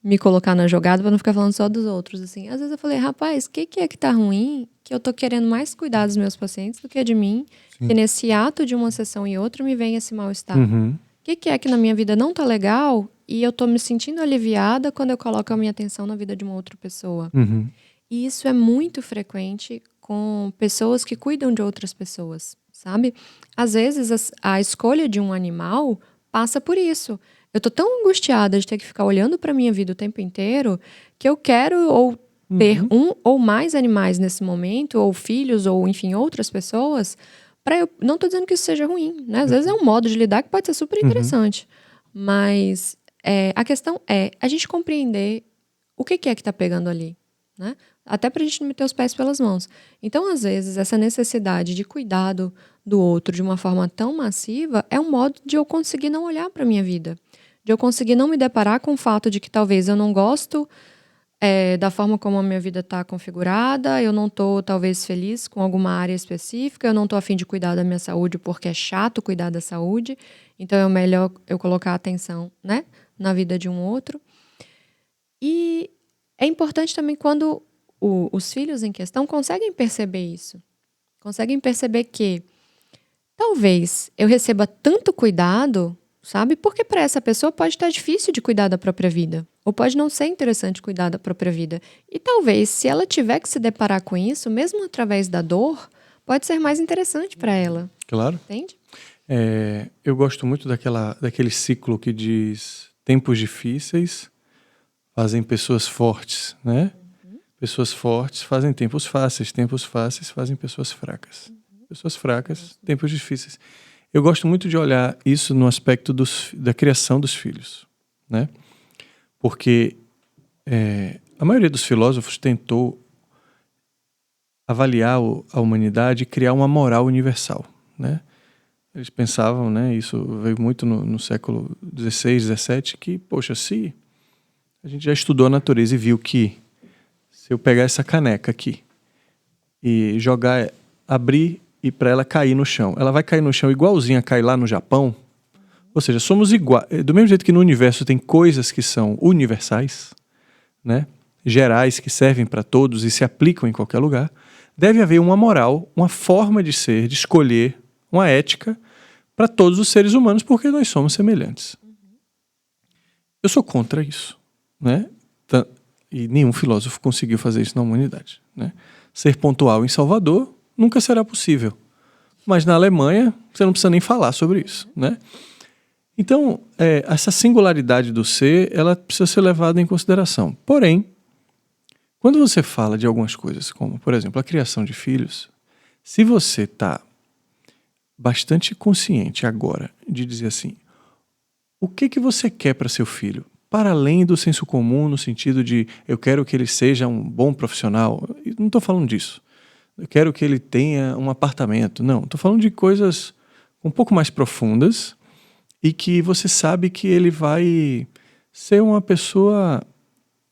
me colocar na jogada para não ficar falando só dos outros. Assim. Às vezes eu falei, rapaz, o que é que tá ruim? Que eu tô querendo mais cuidar dos meus pacientes do que de mim. Sim. Que nesse ato de uma sessão e outra me vem esse mal-estar. Uhum. O que é que na minha vida não tá legal e eu tô me sentindo aliviada quando eu coloco a minha atenção na vida de uma outra pessoa. Uhum. E isso é muito frequente com pessoas que cuidam de outras pessoas, sabe? Às vezes a escolha de um animal passa por isso. Eu tô tão angustiada de ter que ficar olhando pra minha vida o tempo inteiro que eu quero ou ter um ou mais animais nesse momento, ou filhos, ou enfim, outras pessoas. Não tô dizendo que isso seja ruim, né? Às vezes é um modo de lidar que pode ser super interessante. Mas a questão é a gente compreender o que é que tá pegando ali, né? Até pra gente não meter os pés pelas mãos. Então, às vezes, essa necessidade de cuidado do outro de uma forma tão massiva é um modo de eu conseguir não olhar pra minha vida. De eu conseguir não me deparar com o fato de que talvez eu não gosto da forma como a minha vida está configurada, eu não estou talvez feliz com alguma área específica, eu não estou a fim de cuidar da minha saúde porque é chato cuidar da saúde, então é melhor eu colocar atenção, né, na vida de um outro. E é importante também quando os filhos em questão conseguem perceber isso, conseguem perceber que talvez eu receba tanto cuidado, sabe? Porque para essa pessoa pode estar difícil de cuidar da própria vida. Ou pode não ser interessante cuidar da própria vida. E talvez, se ela tiver que se deparar com isso, mesmo através da dor, pode ser mais interessante para ela. Claro. Entende? Eu gosto muito daquele ciclo que diz tempos difíceis fazem pessoas fortes, né? Pessoas fortes fazem tempos fáceis fazem pessoas fracas. Pessoas fracas, tempos difíceis. Eu gosto muito de olhar isso no aspecto da criação dos filhos, né? Porque a maioria dos filósofos tentou avaliar a humanidade e criar uma moral universal, né? Eles pensavam, né? Isso veio muito no século XVI, XVII, que, poxa, se a gente já estudou a natureza e viu que se eu pegar essa caneca aqui e jogar, abrir e para ela cair no chão, ela vai cair no chão igualzinha a cair lá no Japão. Ou seja, somos iguais. Do mesmo jeito que no universo tem coisas que são universais, né? Gerais, que servem para todos e se aplicam em qualquer lugar, deve haver uma moral, uma forma de ser, de escolher, uma ética para todos os seres humanos, porque nós somos semelhantes. Eu sou contra isso, né? E nenhum filósofo conseguiu fazer isso na humanidade, né? Ser pontual em Salvador nunca será possível. Mas na Alemanha, você não precisa nem falar sobre isso, né? Então, essa singularidade do ser, ela precisa ser levada em consideração. Porém, quando você fala de algumas coisas, como, por exemplo, a criação de filhos, se você está bastante consciente agora de dizer assim, o que você quer para seu filho? Para além do senso comum, no sentido de eu quero que ele seja um bom profissional. Eu não estou falando disso. Eu quero que ele tenha um apartamento. Não, estou falando de coisas um pouco mais profundas e que você sabe que ele vai ser uma pessoa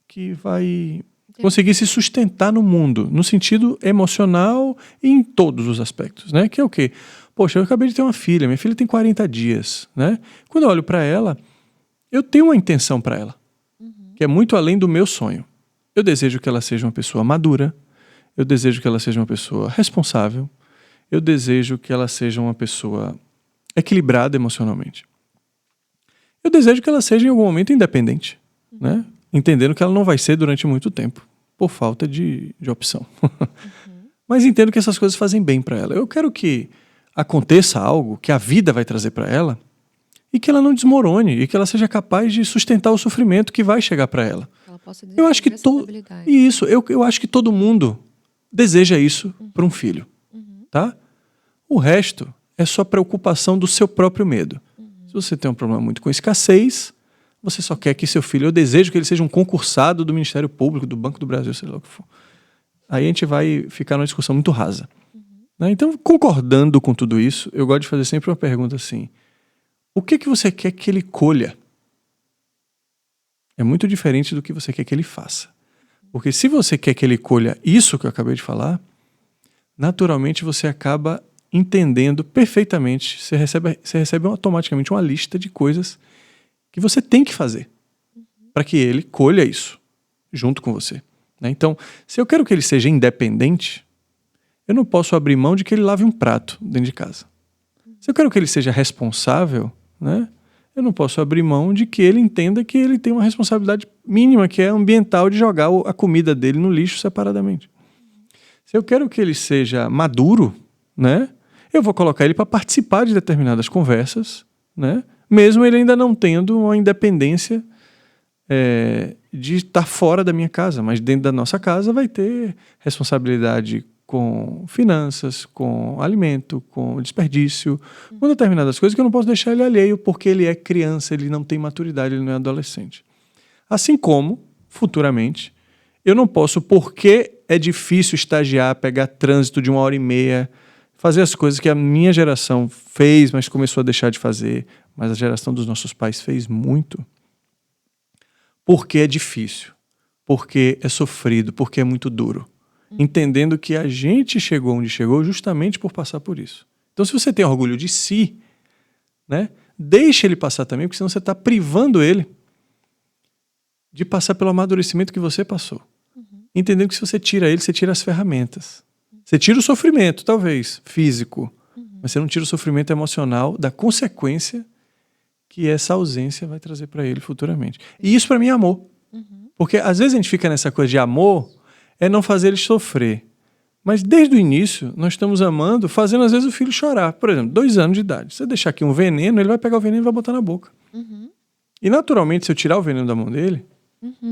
que vai conseguir se sustentar no mundo, no sentido emocional e em todos os aspectos, né? Que é o quê? Poxa, eu acabei de ter uma filha, minha filha tem 40 dias, né? Quando eu olho para ela, eu tenho uma intenção para ela, que é muito além do meu sonho. Eu desejo que ela seja uma pessoa madura, eu desejo que ela seja uma pessoa responsável, eu desejo que ela seja uma pessoa equilibrada emocionalmente. Eu desejo que ela seja em algum momento independente, né? Entendendo que ela não vai ser durante muito tempo, por falta de opção. Mas entendo que essas coisas fazem bem para ela. Eu quero que aconteça algo que a vida vai trazer para ela e que ela não desmorone e que ela seja capaz de sustentar o sofrimento que vai chegar para ela. Ela possa Eu acho que desenvolver essas habilidades. isso, eu acho que todo mundo deseja isso para um filho, tá? O resto é só preocupação do seu próprio medo. Se você tem um problema muito com escassez, você só quer que seu filho, eu desejo que ele seja um concursado do Ministério Público, do Banco do Brasil, sei lá o que for. Aí a gente vai ficar numa discussão muito rasa. Né? Então, concordando com tudo isso, eu gosto de fazer sempre uma pergunta assim: o que você quer que ele colha? É muito diferente do que você quer que ele faça. Porque se você quer que ele colha isso que eu acabei de falar, naturalmente você acaba entendendo perfeitamente, você recebe automaticamente uma lista de coisas que você tem que fazer para que ele colha isso junto com você. Né? Então, se eu quero que ele seja independente, eu não posso abrir mão de que ele lave um prato dentro de casa. Se eu quero que ele seja responsável, né, eu não posso abrir mão de que ele entenda que ele tem uma responsabilidade mínima, que é ambiental, de jogar a comida dele no lixo separadamente. Se eu quero que ele seja maduro, né, eu vou colocar ele para participar de determinadas conversas, né, mesmo ele ainda não tendo uma independência de estar fora da minha casa, mas dentro da nossa casa vai ter responsabilidade com finanças, com alimento, com desperdício, com determinadas coisas que eu não posso deixar ele alheio porque ele é criança, ele não tem maturidade, ele não é adolescente. Assim como, futuramente, eu não posso, porque é difícil estagiar, pegar trânsito de 1h30, fazer as coisas que a minha geração fez, mas começou a deixar de fazer, mas a geração dos nossos pais fez muito, porque é difícil, porque é sofrido, porque é muito duro. Entendendo que a gente chegou onde chegou justamente por passar por isso. Então, se você tem orgulho de si, né, deixe ele passar também, porque senão você está privando ele de passar pelo amadurecimento que você passou. Entendendo que se você tira ele, você tira as ferramentas. Você tira o sofrimento, talvez, físico, mas você não tira o sofrimento emocional da consequência que essa ausência vai trazer para ele futuramente. E isso para mim é amor. Porque às vezes a gente fica nessa coisa de amor, é não fazer ele sofrer. Mas desde o início, nós estamos amando, fazendo às vezes o filho chorar. Por exemplo, 2 anos de idade. Se você deixar aqui um veneno, ele vai pegar o veneno e vai botar na boca. E naturalmente, se eu tirar o veneno da mão dele,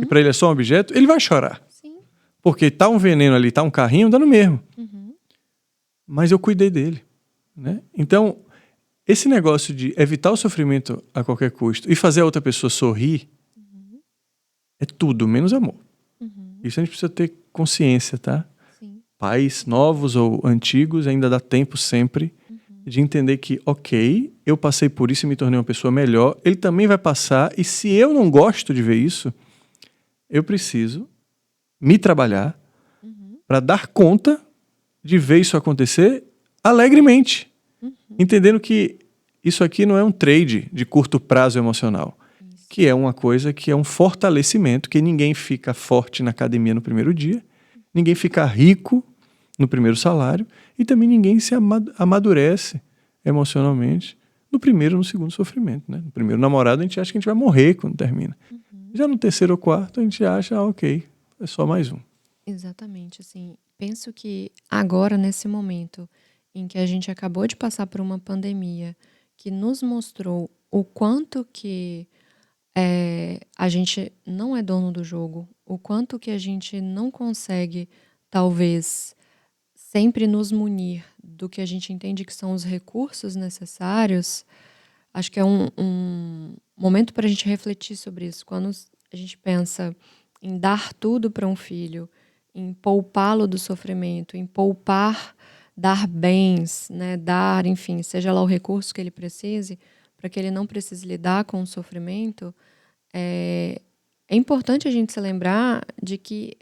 e para ele é só um objeto, ele vai chorar. Sim. Porque tá um veneno ali, tá um carrinho, dá no mesmo. Mas eu cuidei dele. Né? Então, esse negócio de evitar o sofrimento a qualquer custo e fazer a outra pessoa sorrir é tudo, menos amor. Isso a gente precisa ter consciência, tá? Sim. Pais novos ou antigos, ainda dá tempo sempre de entender que, ok, eu passei por isso e me tornei uma pessoa melhor, ele também vai passar, e se eu não gosto de ver isso, eu preciso me trabalhar para dar conta de ver isso acontecer alegremente, entendendo que isso aqui não é um trade de curto prazo emocional, que é uma coisa que é um fortalecimento, que ninguém fica forte na academia no primeiro dia, ninguém fica rico no primeiro salário e também ninguém se amadurece emocionalmente no primeiro ou no segundo sofrimento. Né? No primeiro namorado a gente acha que a gente vai morrer quando termina. Já no terceiro ou quarto a gente acha, ok, é só mais um. Exatamente, assim, penso que agora, nesse momento em que a gente acabou de passar por uma pandemia que nos mostrou o quanto que a gente não é dono do jogo, o quanto que a gente não consegue, talvez, sempre nos munir do que a gente entende que são os recursos necessários, acho que é um momento para a gente refletir sobre isso. Quando a gente pensa em dar tudo para um filho, em poupá-lo do sofrimento, em poupar, dar bens, né, dar, enfim, seja lá o recurso que ele precise, para que ele não precise lidar com o sofrimento, é importante a gente se lembrar de que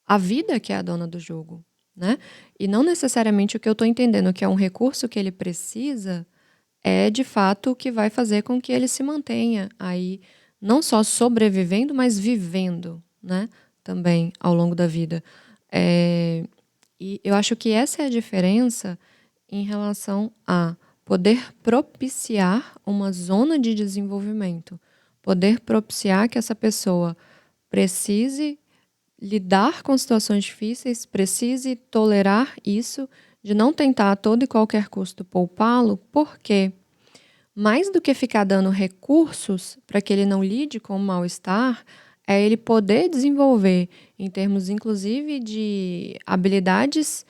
a vida que é a dona do jogo, né? E não necessariamente o que eu estou entendendo que é um recurso que ele precisa é, de fato, o que vai fazer com que ele se mantenha aí, não só sobrevivendo, mas vivendo, né? também ao longo da vida. E eu acho que essa é a diferença em relação a poder propiciar uma zona de desenvolvimento, poder propiciar que essa pessoa precise lidar com situações difíceis, precise tolerar isso, de não tentar a todo e qualquer custo poupá-lo, porque mais do que ficar dando recursos para que ele não lide com o mal-estar, é ele poder desenvolver, em termos inclusive de habilidades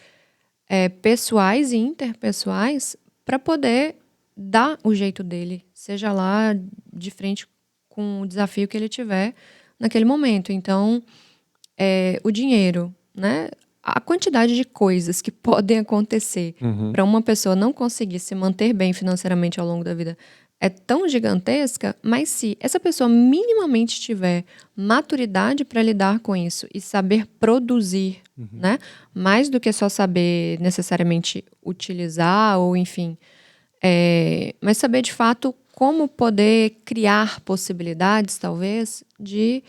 pessoais e interpessoais, para poder dar o jeito dele, seja lá de frente com o desafio que ele tiver naquele momento. Então, o dinheiro, né? A quantidade de coisas que podem acontecer para uma pessoa não conseguir se manter bem financeiramente ao longo da vida é tão gigantesca, mas se essa pessoa minimamente tiver maturidade para lidar com isso e saber produzir, né? Mais do que só saber necessariamente utilizar ou enfim, mas saber de fato como poder criar possibilidades, talvez, de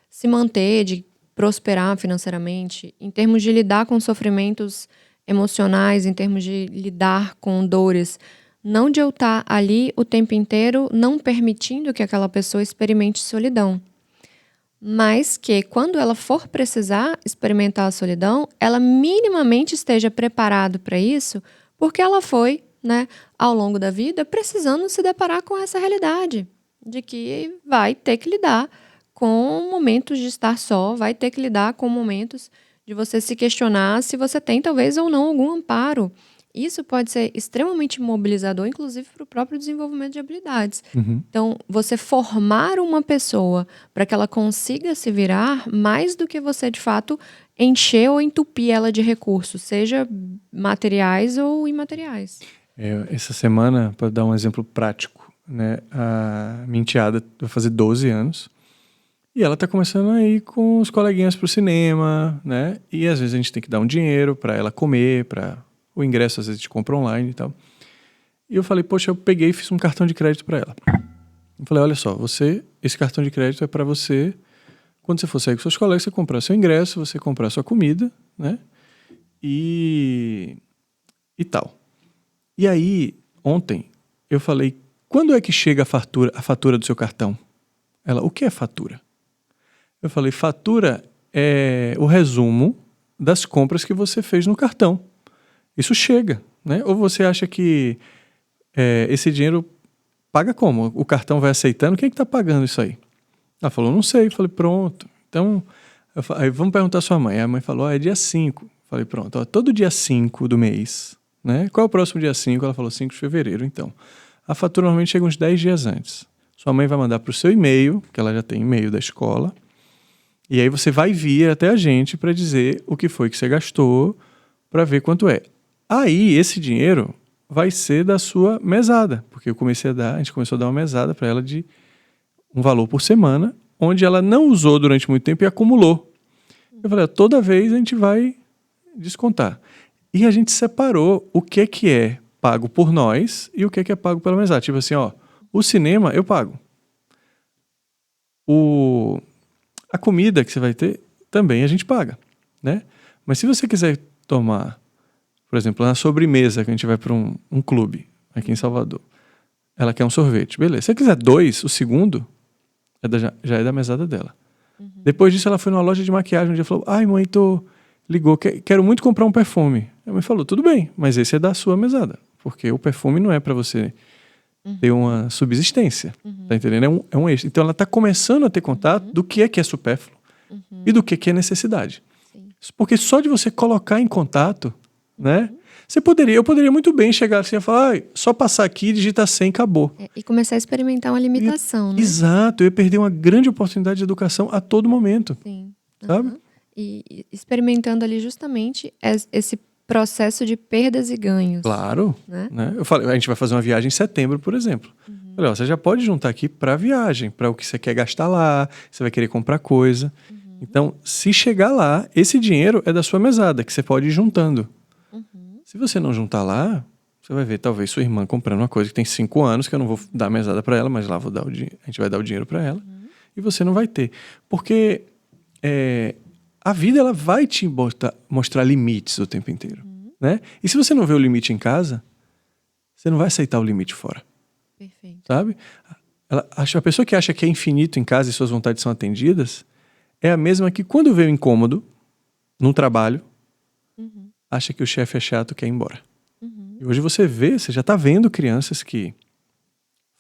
se manter, de prosperar financeiramente, em termos de lidar com sofrimentos emocionais, em termos de lidar com dores. Não de eu estar ali o tempo inteiro, não permitindo que aquela pessoa experimente solidão. Mas que, quando ela for precisar experimentar a solidão, ela minimamente esteja preparada para isso, porque ela foi, né, ao longo da vida, precisando se deparar com essa realidade, de que vai ter que lidar com momentos de estar só, vai ter que lidar com momentos de você se questionar se você tem, talvez, ou não, algum amparo. Isso pode ser extremamente mobilizador, inclusive para o próprio desenvolvimento de habilidades. Então, você formar uma pessoa para que ela consiga se virar, mais do que você, de fato, encher ou entupir ela de recursos, seja materiais ou imateriais. Essa semana, para dar um exemplo prático, né, a minha enteada vai fazer 12 anos e ela está começando a ir com os coleguinhas para o cinema, né? E às vezes a gente tem que dar um dinheiro para ela comer, para o ingresso às vezes a gente compra online e tal. E eu falei, poxa, eu peguei e fiz um cartão de crédito para ela. Eu falei, olha só, esse cartão de crédito é para você, quando você for sair com seus colegas, você comprar seu ingresso, você comprar sua comida, né? E tal. E aí, ontem, eu falei, quando é que chega a fatura do seu cartão? Ela, o que é fatura? Eu falei, fatura é o resumo das compras que você fez no cartão. Isso chega, né? Ou você acha que esse dinheiro paga como? O cartão vai aceitando? Quem é que está pagando isso aí? Ela falou, não sei. Eu falei, pronto. Então, aí vamos perguntar à sua mãe. A mãe falou, é dia 5. Eu falei, pronto. Ó, todo dia 5 do mês, né? Qual é o próximo dia 5? Ela falou, 5 de fevereiro. Então, a fatura normalmente chega uns 10 dias antes. Sua mãe vai mandar para o seu e-mail, que ela já tem e-mail da escola, e aí você vai vir até a gente para dizer o que foi que você gastou, para ver quanto é. Aí, esse dinheiro vai ser da sua mesada, porque a gente começou a dar uma mesada para ela de um valor por semana, onde ela não usou durante muito tempo e acumulou. Eu falei, toda vez a gente vai descontar. E a gente separou o que é pago por nós e o que é pago pela mesada. Tipo assim, ó, o cinema eu pago. A comida que você vai ter também a gente paga, né? Mas se você quiser tomar, por exemplo, na sobremesa que a gente vai para um clube aqui em Salvador, ela quer um sorvete, beleza. Se você quiser 2, o segundo já é da mesada dela. Depois disso ela foi numa loja de maquiagem um dia e falou, ai mãe, ligou, quero muito comprar um perfume. A mãe falou, tudo bem, mas esse é da sua mesada, porque o perfume não é para você ter uma subsistência, tá entendendo? É um extra. Então ela está começando a ter contato do que é supérfluo e do que é necessidade. Sim. Porque só de você colocar em contato, né? Eu poderia muito bem chegar assim e falar, só passar aqui, digita 100, acabou. E começar a experimentar uma limitação, né? Exato, eu ia perder uma grande oportunidade de educação a todo momento. Sim. Sabe? E experimentando ali justamente esse processo de perdas e ganhos. Claro. Né? Eu falei, a gente vai fazer uma viagem em setembro, por exemplo. Falei, você já pode juntar aqui para a viagem, para o que você quer gastar lá, você vai querer comprar coisa. Então, se chegar lá, esse dinheiro é da sua mesada, que você pode ir juntando. Se você não juntar lá, você vai ver talvez sua irmã comprando uma coisa que tem 5 anos, que eu não vou dar a mesada para ela, mas lá a gente vai dar o dinheiro para ela, e você não vai ter. Porque a vida ela vai te mostrar limites o tempo inteiro. Né? E se você não vê o limite em casa, você não vai aceitar o limite fora. Perfeito. Sabe? A pessoa que acha que é infinito em casa e suas vontades são atendidas é a mesma que quando vê o incômodo num trabalho, acha que o chefe é chato e quer ir embora. E hoje você já está vendo crianças que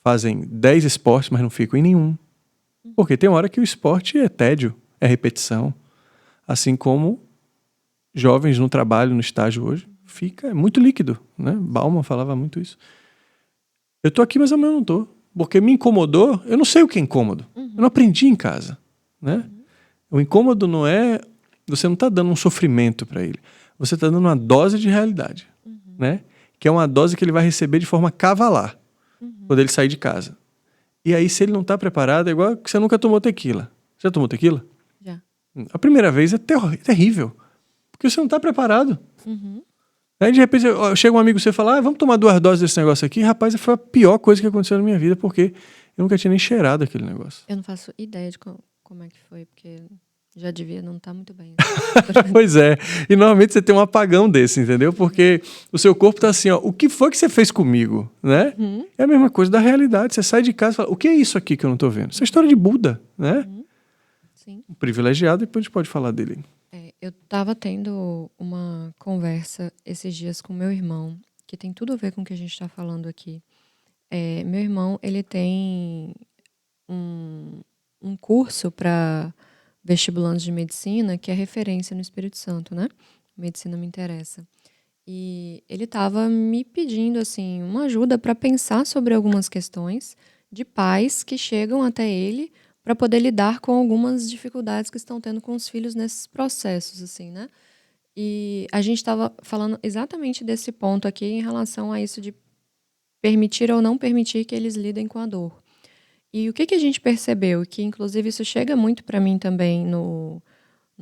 fazem 10 esportes, mas não ficam em nenhum. Porque tem hora que o esporte é tédio, é repetição. Assim como jovens no trabalho, no estágio hoje, é muito líquido, né? Bauman falava muito isso. Eu tô aqui, mas amanhã eu não tô. Porque me incomodou, eu não sei o que é incômodo. Eu não aprendi em casa, né? O incômodo não é... Você não está dando um sofrimento para ele. Você está dando uma dose de realidade, né? Que é uma dose que ele vai receber de forma cavalar quando ele sair de casa. E aí, se ele não está preparado, é igual que você nunca tomou tequila. Já tomou tequila? Já. A primeira vez é terrível. Porque você não está preparado. Aí, de repente, chega um amigo você fala, vamos tomar 2 doses desse negócio aqui. Rapaz, foi a pior coisa que aconteceu na minha vida, porque eu nunca tinha nem cheirado aquele negócio. Eu não faço ideia de como é que foi, porque já devia não estar muito bem. Pois é. E normalmente você tem um apagão desse, entendeu? Porque o seu corpo tá assim, ó, o que foi que você fez comigo, né? É a mesma coisa da realidade. Você sai de casa e fala, o que é isso aqui que eu não tô vendo? Isso é a história de Buda, né? Sim. Um privilegiado, depois a gente pode falar dele. Eu estava tendo uma conversa esses dias com meu irmão, que tem tudo a ver com o que a gente está falando aqui. Meu irmão, ele tem um curso para vestibulantes de medicina, que é referência no Espírito Santo, né? Medicina me interessa. E ele estava me pedindo, assim, uma ajuda para pensar sobre algumas questões de pais que chegam até ele para poder lidar com algumas dificuldades que estão tendo com os filhos nesses processos, assim, né? E a gente estava falando exatamente desse ponto aqui em relação a isso de permitir ou não permitir que eles lidem com a dor. E o que a gente percebeu? Que, inclusive, isso chega muito para mim também no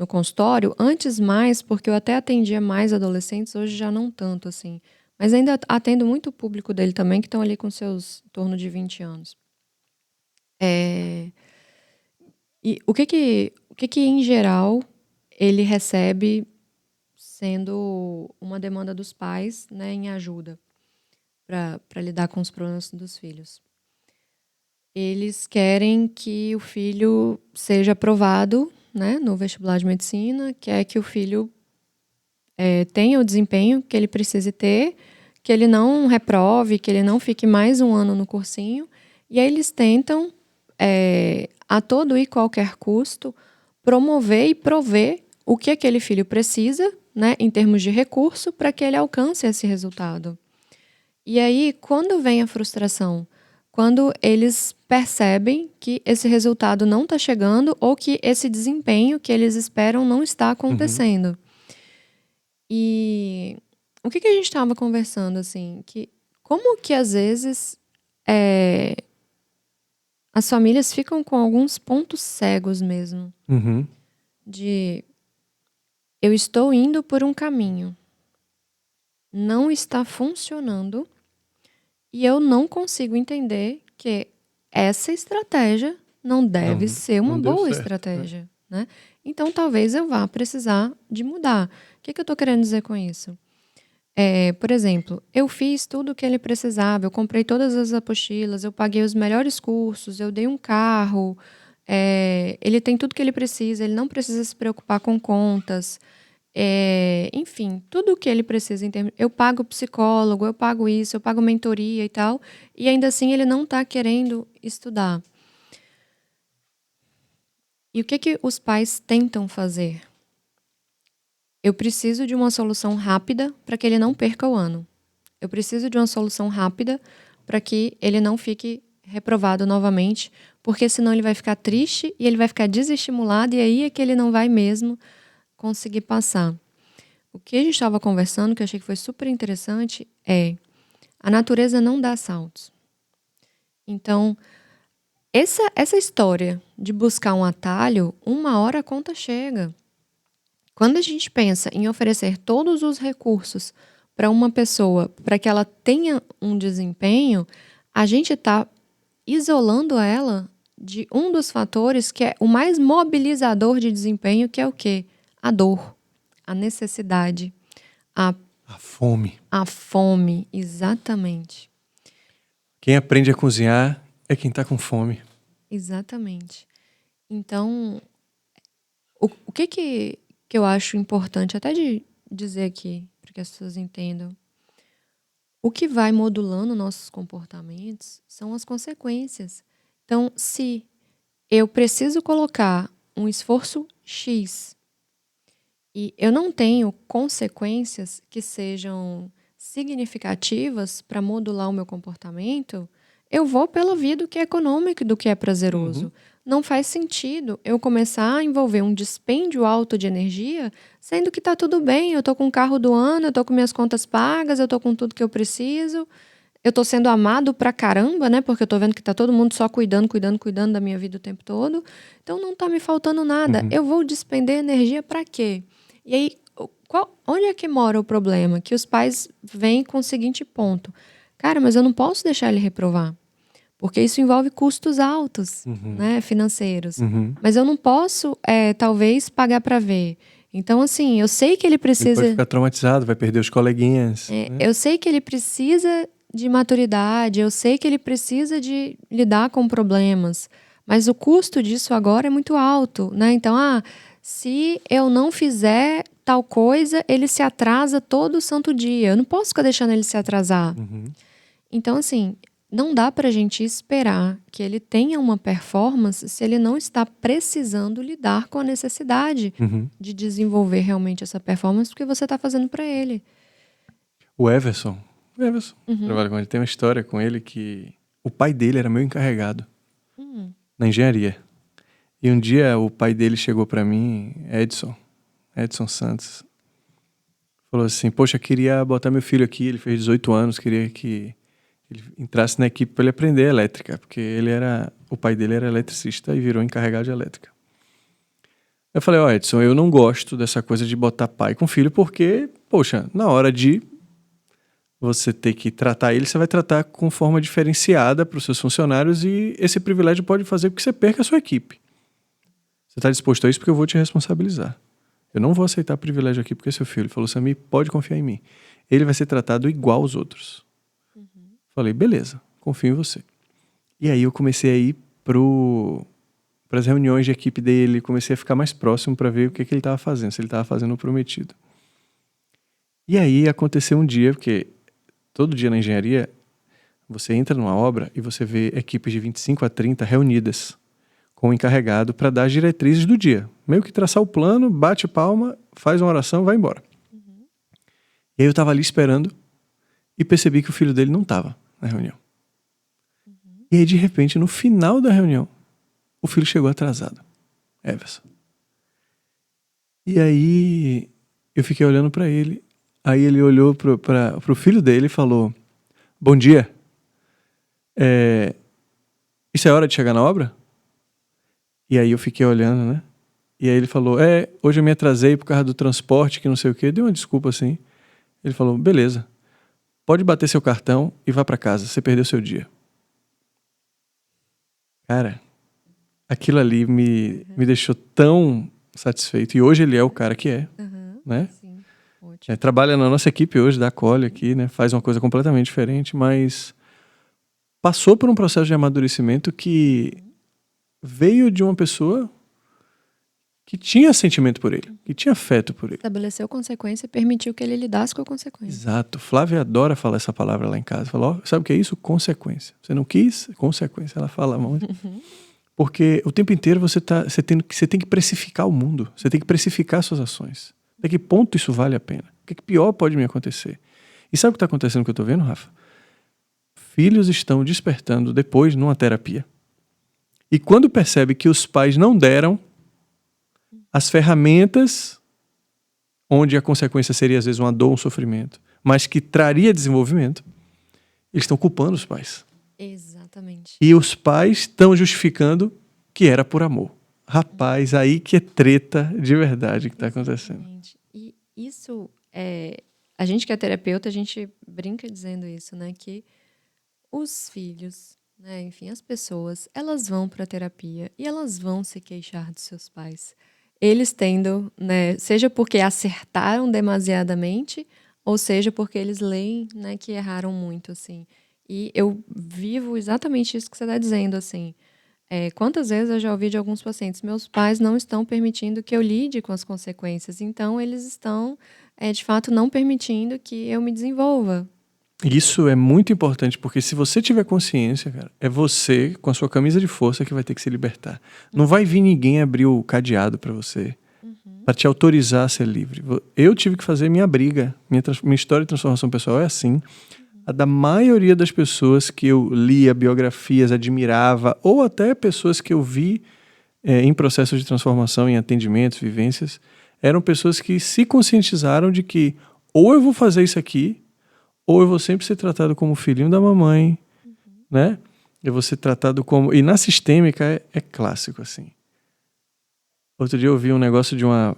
consultório, antes mais, porque eu até atendia mais adolescentes, hoje já não tanto, assim. Mas ainda atendo muito o público dele também, que estão ali com seus em torno de 20 anos. E o que em geral, ele recebe sendo uma demanda dos pais, né, em ajuda para lidar com os problemas dos filhos? Eles querem que o filho seja aprovado, né, no vestibular de medicina, quer que o filho tenha o desempenho que ele precise ter, que ele não reprove, que ele não fique mais um ano no cursinho. E aí eles tentam, a todo e qualquer custo, promover e prover o que aquele filho precisa, né, em termos de recurso, para que ele alcance esse resultado. E aí, quando vem a frustração? Quando eles percebem que esse resultado não está chegando ou que esse desempenho que eles esperam não está acontecendo. E o que a gente estava conversando, assim, que como que às vezes as famílias ficam com alguns pontos cegos mesmo. De eu estou indo por um caminho, não está funcionando, e eu não consigo entender que essa estratégia não deve ser uma boa estratégia, né? Então, talvez eu vá precisar de mudar. O que eu estou querendo dizer com isso? Por exemplo, eu fiz tudo o que ele precisava, eu comprei todas as apostilas, eu paguei os melhores cursos, eu dei um carro, ele tem tudo que ele precisa, ele não precisa se preocupar com contas. Enfim, tudo o que ele precisa em termos... Eu pago psicólogo, eu pago isso, eu pago mentoria e tal, e ainda assim ele não está querendo estudar. E o que os pais tentam fazer? Eu preciso de uma solução rápida para que ele não perca o ano. Eu preciso de uma solução rápida para que ele não fique reprovado novamente, porque senão ele vai ficar triste e ele vai ficar desestimulado, e aí é que ele não vai mesmo conseguir passar. O que a gente estava conversando, que eu achei que foi super interessante, a natureza não dá saltos. Então, essa história de buscar um atalho, uma hora a conta chega. Quando a gente pensa em oferecer todos os recursos para uma pessoa, para que ela tenha um desempenho, a gente está isolando ela de um dos fatores que é o mais mobilizador de desempenho, que é o quê? a dor, a necessidade, a A fome, exatamente. Quem aprende a cozinhar é quem está com fome. Exatamente. Então, o que eu acho importante até de dizer aqui, para que as pessoas entendam, o que vai modulando nossos comportamentos são as consequências. Então, se eu preciso colocar um esforço X e eu não tenho consequências que sejam significativas para modular o meu comportamento, eu vou pela via do que é econômico e do que é prazeroso. Não faz sentido eu começar a envolver um dispêndio alto de energia, sendo que tá tudo bem, eu tô com o carro do ano, eu tô com minhas contas pagas, eu tô com tudo que eu preciso, eu tô sendo amado pra caramba, né? Porque eu tô vendo que tá todo mundo só cuidando da minha vida o tempo todo. Então não tá me faltando nada. Eu vou despender energia pra quê? E aí, onde é que mora o problema? Que os pais vêm com o seguinte ponto. Cara, mas eu não posso deixar ele reprovar. Porque isso envolve custos altos, né, financeiros. Mas eu não posso, talvez, pagar para ver. Então, assim, eu sei que ele Ele pode precisa. ficar traumatizado, vai perder os coleguinhas. Né? Eu sei que ele precisa de maturidade, eu sei que ele precisa de lidar com problemas. Mas o custo disso agora é muito alto, né? Então, se eu não fizer tal coisa, ele se atrasa todo santo dia. Eu não posso ficar deixando ele se atrasar. Então, assim, não dá pra gente esperar que ele tenha uma performance se ele não está precisando lidar com a necessidade de desenvolver realmente essa performance, porque você está fazendo para ele. O Everson trabalha com ele. Tem uma história com ele que o pai dele era meu encarregado na engenharia. E um dia o pai dele chegou para mim, Edson Santos, falou assim: poxa, queria botar meu filho aqui, ele fez 18 anos, queria que ele entrasse na equipe para ele aprender elétrica, porque o pai dele era eletricista e virou encarregado de elétrica. Eu falei: ó, Edson, eu não gosto dessa coisa de botar pai com filho, porque, poxa, na hora de você ter que tratar ele, você vai tratar com forma diferenciada para os seus funcionários e esse privilégio pode fazer com que você perca a sua equipe. Você está disposto a isso porque eu vou te responsabilizar. Eu não vou aceitar privilégio aqui porque é seu filho. Ele falou: Samir, pode confiar em mim. Ele vai ser tratado igual aos outros. Falei: beleza, confio em você. E aí eu comecei a ir para as reuniões de equipe dele, comecei a ficar mais próximo para ver o que ele estava fazendo, se ele estava fazendo o prometido. E aí aconteceu um dia, porque todo dia na engenharia você entra numa obra e você vê equipes de 25 a 30 reunidas com o encarregado para dar as diretrizes do dia. Meio que traçar o plano, bate palma, faz uma oração, vai embora. E aí eu estava ali esperando e percebi que o filho dele não estava na reunião. E aí, de repente, no final da reunião, o filho chegou atrasado. Everson. E aí eu fiquei olhando para ele. Aí ele olhou pro filho dele e falou: bom dia. Isso é hora de chegar na obra? E aí eu fiquei olhando, né? E aí ele falou: hoje eu me atrasei por causa do transporte, que não sei o quê. Deu uma desculpa assim. Ele falou: beleza, pode bater seu cartão e vá para casa, você perdeu seu dia. Cara, aquilo ali me deixou tão satisfeito. E hoje ele é o cara que é, né? Sim, ótimo. Trabalha na nossa equipe hoje, da Cole aqui, né? Faz uma coisa completamente diferente, mas passou por um processo de amadurecimento que veio de uma pessoa que tinha sentimento por ele, que tinha afeto por ele. Estabeleceu consequência e permitiu que ele lidasse com a consequência. Exato. Flávia adora falar essa palavra lá em casa. Falou: sabe o que é isso? Consequência. Você não quis? Consequência. Ela fala muito. Porque o tempo inteiro você tem que precificar o mundo. Você tem que precificar suas ações. Até que ponto isso vale a pena? O que pior pode me acontecer? E sabe o que está acontecendo que eu estou vendo, Rafa? Filhos estão despertando depois numa terapia. E quando percebe que os pais não deram as ferramentas onde a consequência seria às vezes uma dor, um sofrimento, mas que traria desenvolvimento, eles estão culpando os pais. Exatamente. E os pais estão justificando que era por amor. Rapaz, aí que é treta de verdade que está acontecendo. E isso, a gente que é terapeuta, a gente brinca dizendo isso, né? Que os filhos, né, enfim, as pessoas, elas vão para a terapia e elas vão se queixar dos seus pais. eles tendo, né, seja porque acertaram demasiadamente, ou seja porque eles leem, né, que erraram muito, assim. E eu vivo exatamente isso que você está dizendo, assim. Quantas vezes eu já ouvi de alguns pacientes, meus pais não estão permitindo que eu lide com as consequências, então eles estão, de fato, não permitindo que eu me desenvolva. Isso é muito importante, porque se você tiver consciência, cara, é você, com a sua camisa de força, que vai ter que se libertar. Não vai vir ninguém abrir o cadeado para você, para te autorizar a ser livre. Eu tive que fazer minha briga. Minha história de transformação pessoal é assim. A da maioria das pessoas que eu lia biografias, admirava, ou até pessoas que eu vi em processos de transformação, em atendimentos, vivências, eram pessoas que se conscientizaram de que ou eu vou fazer isso aqui, ou eu vou sempre ser tratado como filhinho da mamãe, né? Eu vou ser tratado como... E na sistêmica é clássico, assim. Outro dia eu vi um negócio de uma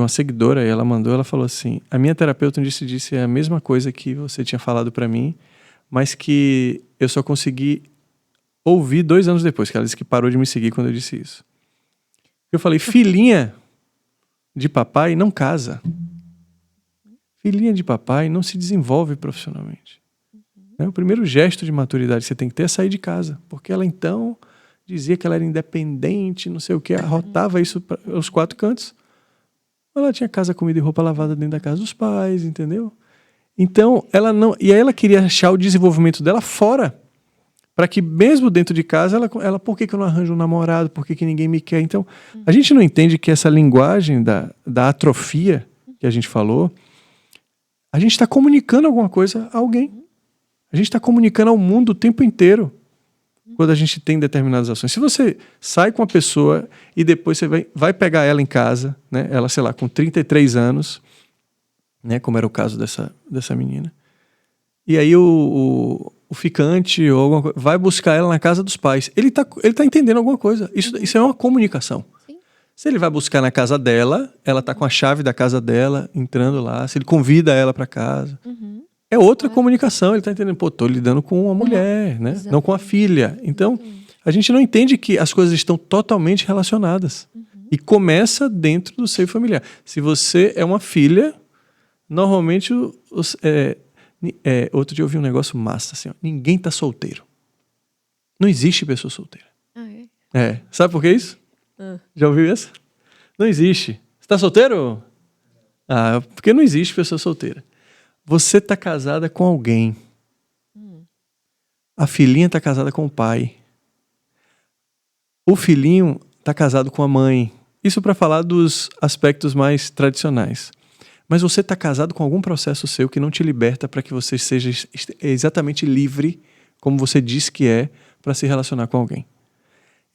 seguidora, e ela falou assim, a minha terapeuta disse a mesma coisa que você tinha falado pra mim, mas que eu só consegui ouvir 2 anos depois, que ela disse que parou de me seguir quando eu disse isso. Eu falei, filhinha de papai não casa. Filhinha de papai não se desenvolve profissionalmente. O primeiro gesto de maturidade que você tem que ter é sair de casa, porque ela então dizia que ela era independente, não sei o que, arrotava isso aos 4 cantos. Ela tinha casa, comida e roupa lavada dentro da casa dos pais, entendeu? Então, ela não... E aí ela queria achar o desenvolvimento dela fora. Para que mesmo dentro de casa, ela por que eu não arranjo um namorado? Por que ninguém me quer? Então, a gente não entende que essa linguagem da atrofia que a gente falou, a gente está comunicando alguma coisa a alguém. A gente está comunicando ao mundo o tempo inteiro. Quando a gente tem determinadas ações. Se você sai com uma pessoa e depois você vai pegar ela em casa, né? Ela, sei lá, com 33 anos, né? Como era o caso dessa menina. E aí o ficante ou alguma coisa, vai buscar ela na casa dos pais. Ele tá entendendo alguma coisa. Isso é uma comunicação. Sim. Se ele vai buscar na casa dela, ela tá com a chave da casa dela, entrando lá. Se ele convida ela para casa... É outra comunicação, ele está entendendo, tô lidando com uma mulher, né? Não com a filha. Então, a gente não entende que as coisas estão totalmente relacionadas. E começa dentro do seio familiar. Se você é uma filha, normalmente, outro dia eu ouvi um negócio massa, assim, ó, ninguém tá solteiro. Não existe pessoa solteira. Sabe por que isso? Já ouviu isso? Não existe. Você tá solteiro? Porque não existe pessoa solteira. Você está casada com alguém. A filhinha está casada com o pai. O filhinho está casado com a mãe. Isso para falar dos aspectos mais tradicionais. Mas você está casado com algum processo seu que não te liberta para que você seja exatamente livre, como você diz que é, para se relacionar com alguém.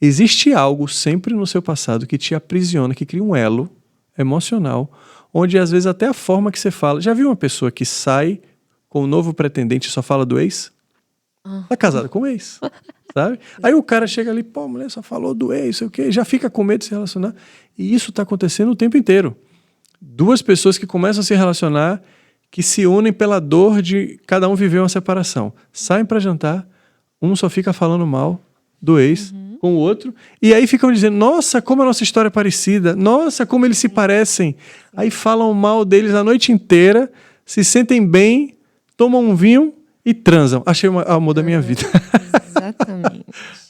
Existe algo sempre no seu passado que te aprisiona, que cria um elo emocional, onde às vezes até a forma que você fala... Já viu uma pessoa que sai com um novo pretendente e só fala do ex? Tá casada com o ex, sabe? Aí o cara chega ali, a mulher só falou do ex, sei o quê, já fica com medo de se relacionar. E isso tá acontecendo o tempo inteiro. 2 pessoas que começam a se relacionar, que se unem pela dor de cada um viver uma separação. Saem para jantar, um só fica falando mal do ex... com o outro, e aí ficam dizendo, nossa, como a nossa história é parecida, nossa, como eles se parecem. Aí falam mal deles a noite inteira, se sentem bem, tomam um vinho e transam. Achei o amor da minha vida. Exatamente.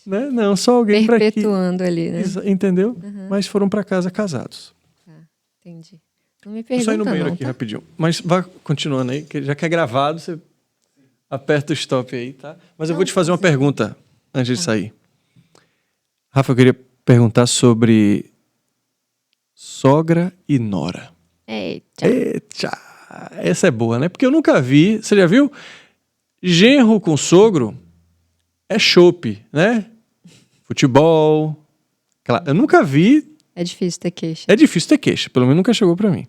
Né? Não, só alguém para que... Perpetuando ali, né? Entendeu? Mas foram para casa casados. Entendi. Não me pergunta, só ir no banheiro aqui, tá? rapidinho. Mas vá continuando aí, que já que é gravado, você aperta o stop aí, tá? Mas eu vou te fazer uma pergunta antes de sair. Rafa, eu queria perguntar sobre sogra e nora. Eita! Essa é boa, né? Porque eu nunca vi... Você já viu? Genro com sogro é chope, né? Futebol. Eu nunca vi... É difícil ter queixa. É difícil ter queixa. Pelo menos nunca chegou pra mim.